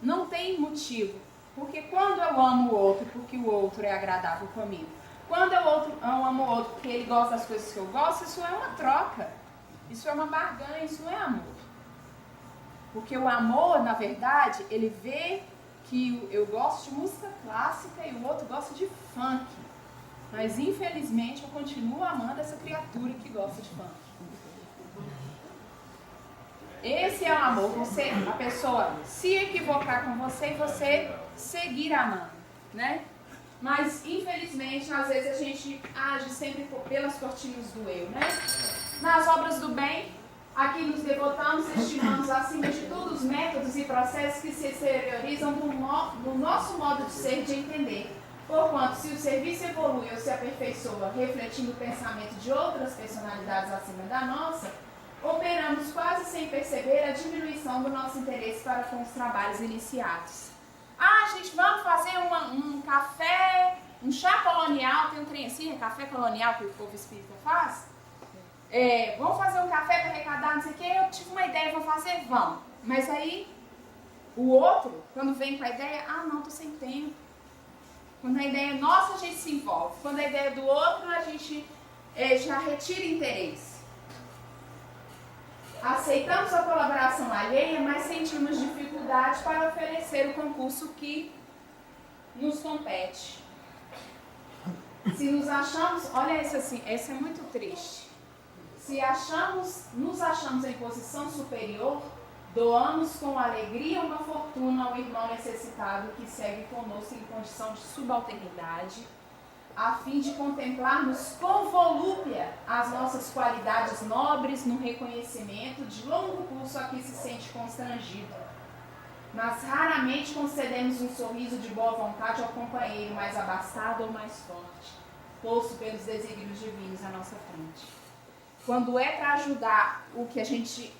Não tem motivo. Porque quando eu amo o outro porque o outro é agradável comigo, quando eu amo o outro porque ele gosta das coisas que eu gosto, isso é uma troca. Isso é uma barganha, isso não é amor. Porque o amor, na verdade, ele vê que eu gosto de música clássica e o outro gosta de funk. Mas, infelizmente, eu continuo amando essa criatura que gosta de funk. Esse é o amor. A pessoa se equivocar com você e você seguir amando, né? Mas, infelizmente, às vezes a gente age sempre pelas cortinas do eu, né? Nas obras do bem, aqui nos devotamos e estimamos, acima de tudo, os métodos e processos que se exteriorizam do nosso modo de ser e de entender. Porquanto, se o serviço evolui ou se aperfeiçoa, refletindo o pensamento de outras personalidades acima da nossa, operamos quase sem perceber a diminuição do nosso interesse para com os trabalhos iniciados. Gente, vamos fazer um café, um chá colonial, tem um trem assim, café colonial que o povo espírita faz. Vamos fazer um café para arrecadar, não sei o que, eu tive uma ideia, vou fazer, vamos. Mas aí, o outro, quando vem com a ideia, não, tô sem tempo. Quando a ideia é nossa, a gente se envolve. Quando a ideia é do outro, a gente já retira interesse. Aceitamos a colaboração alheia, mas sentimos dificuldade para oferecer o concurso que nos compete. Se nos achamos, olha esse assim, esse é muito triste. Se nos achamos em posição superior, Doamos com alegria uma fortuna ao irmão necessitado que segue conosco em condição de subalternidade, a fim de contemplarmos com volúpia as nossas qualidades nobres no reconhecimento de longo curso a que se sente constrangido. Mas raramente concedemos um sorriso de boa vontade ao companheiro mais abastado ou mais forte, posto pelos desígnios divinos à nossa frente. Quando é para ajudar o que a gente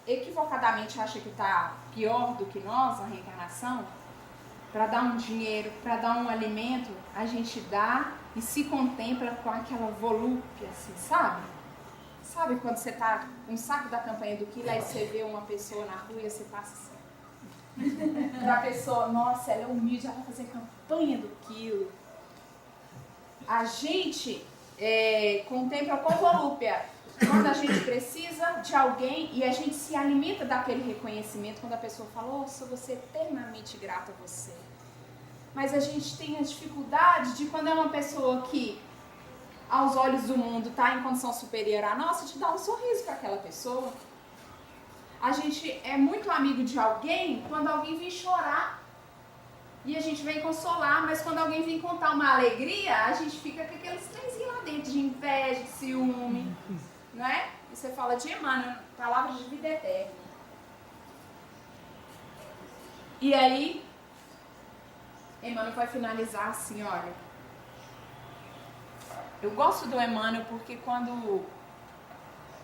equivocadamente acha que está pior do que nós, a reencarnação, para dar um dinheiro, para dar um alimento, a gente dá e se contempla com aquela volúpia, assim, sabe? Sabe quando você está com um saco da campanha do quilo, aí você vê uma pessoa na rua e você passa assim. Para a pessoa, nossa, ela é humilde, ela vai fazer campanha do quilo. A gente contempla com volúpia quando a gente precisa de alguém e a gente se alimenta daquele reconhecimento quando a pessoa fala, nossa, você é eternamente grata a você. Mas a gente tem a dificuldade de quando é uma pessoa que, aos olhos do mundo, está em condição superior à nossa, de dar um sorriso para aquela pessoa. A gente é muito amigo de alguém quando alguém vem chorar e a gente vem consolar, mas quando alguém vem contar uma alegria, a gente fica com aqueles trenzinhos lá dentro de inveja, de ciúme, não é? E você fala de Emmanuel, palavra de vida eterna. E aí, Emmanuel vai finalizar assim, olha. Eu gosto do Emmanuel porque quando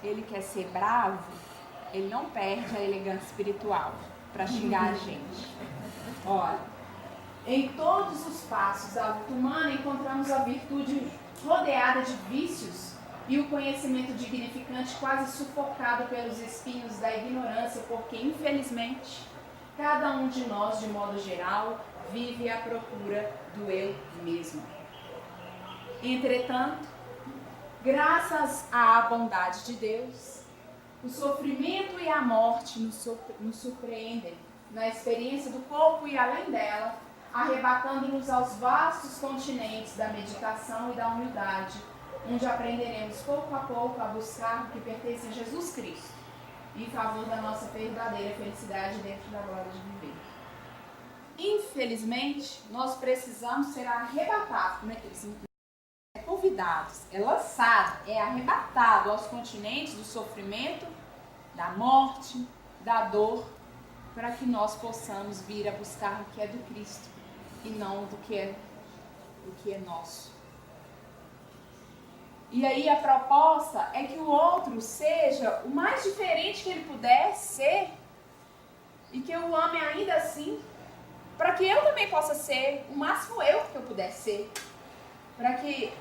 ele quer ser bravo, ele não perde a elegância espiritual para xingar a gente. Olha, em todos os passos da luta humana encontramos a virtude rodeada de vícios e o conhecimento dignificante quase sufocado pelos espinhos da ignorância, porque infelizmente cada um de nós, de modo geral, vive à procura do eu mesmo. Entretanto, graças à bondade de Deus, o sofrimento e a morte nos surpreendem na experiência do corpo e além dela, arrebatando-nos aos vastos continentes da meditação e da humildade, onde aprenderemos pouco a pouco a buscar o que pertence a Jesus Cristo, em favor da nossa verdadeira felicidade dentro da glória de viver. Infelizmente, nós precisamos ser arrebatados, convidados, é lançado, é arrebatado aos continentes do sofrimento, da morte, da dor, para que nós possamos vir a buscar o que é do Cristo e não do que é nosso. E aí a proposta é que o outro seja o mais diferente que ele puder ser e que eu o ame ainda assim, para que eu também possa ser o máximo eu que eu puder ser.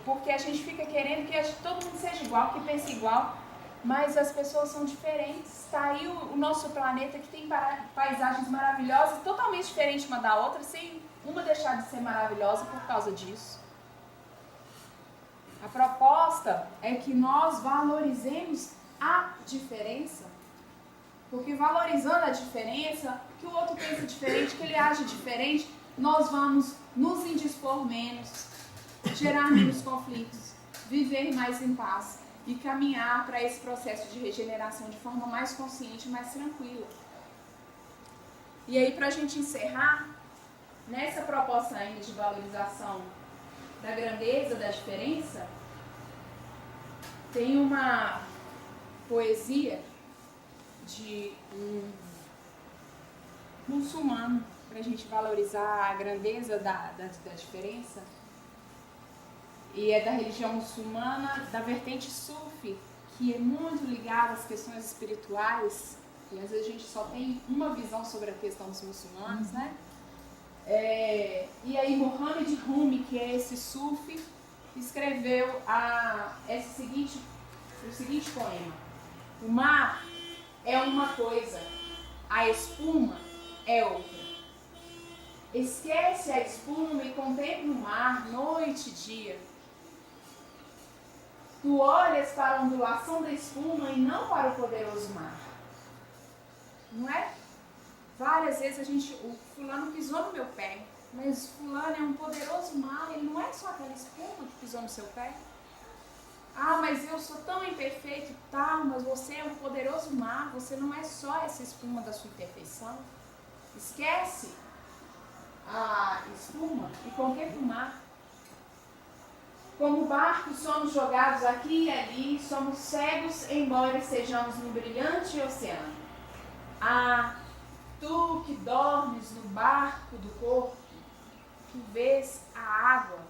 Porque a gente fica querendo que todo mundo seja igual, que pense igual, mas as pessoas são diferentes. Está aí o nosso planeta que tem paisagens maravilhosas, totalmente diferentes uma da outra, sem uma deixar de ser maravilhosa por causa disso. A proposta é que nós valorizemos a diferença, porque valorizando a diferença, que o outro pensa diferente, que ele age diferente, nós vamos nos indispor menos, gerar menos conflitos, viver mais em paz e caminhar para esse processo de regeneração de forma mais consciente e mais tranquila. E aí, para a gente encerrar, nessa proposta ainda de valorização da grandeza, da diferença, tem uma poesia de um muçulmano, para a gente valorizar a grandeza da diferença. E é da religião muçulmana, da vertente sufi, que é muito ligada às questões espirituais, e às vezes a gente só tem uma visão sobre a questão dos muçulmanos, né? E aí Mohammed Rumi, que é esse sufi, escreveu o seguinte poema: o mar é uma coisa, a espuma é outra. Esquece a espuma e contempla o mar noite e dia. Tu olhas para a ondulação da espuma e não para o poderoso mar. Não é? Várias vezes o fulano pisou no meu pé, mas fulano é um poderoso mar, ele não é só aquela espuma que pisou no seu pé. Ah, mas eu sou tão imperfeito, tal, mas você é um poderoso mar, você não é só essa espuma da sua imperfeição. Esquece a espuma e contempla o mar. Como barcos somos jogados aqui e ali, somos cegos, embora estejamos no brilhante oceano. Ah, tu que dormes no barco do corpo, tu vês a água,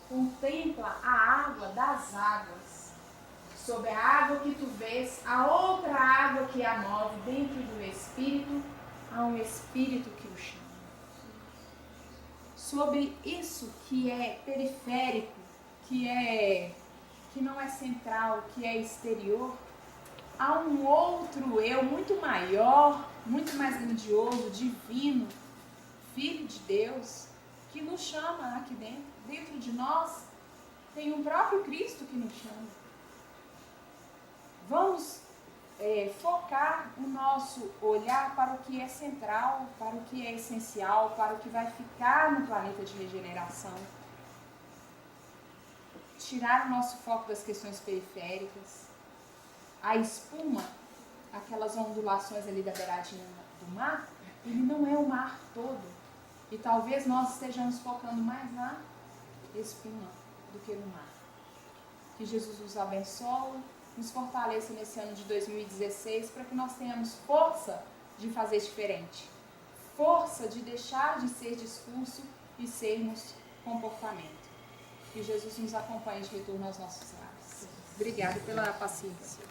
contempla a água das águas. Sob a água que tu vês, a outra água que a move dentro do Espírito, há um Espírito que o chama. Sobre isso que é periférico, que não é central, que é exterior, há um outro eu muito maior, muito mais grandioso, divino, Filho de Deus, que nos chama aqui dentro. Dentro de nós tem um próprio Cristo que nos chama. Vamos focar o nosso olhar para o que é central, para o que é essencial, para o que vai ficar no planeta de regeneração. Tirar o nosso foco das questões periféricas. A espuma, aquelas ondulações ali da beiradinha do mar, ele não é o mar todo. E talvez nós estejamos focando mais na espuma do que no mar. Que Jesus nos abençoe, nos fortaleça nesse ano de 2016 para que nós tenhamos força de fazer diferente. Força de deixar de ser discurso e sermos comportamento. Que Jesus nos acompanhe de retorno aos nossos lares. Obrigada pela paciência.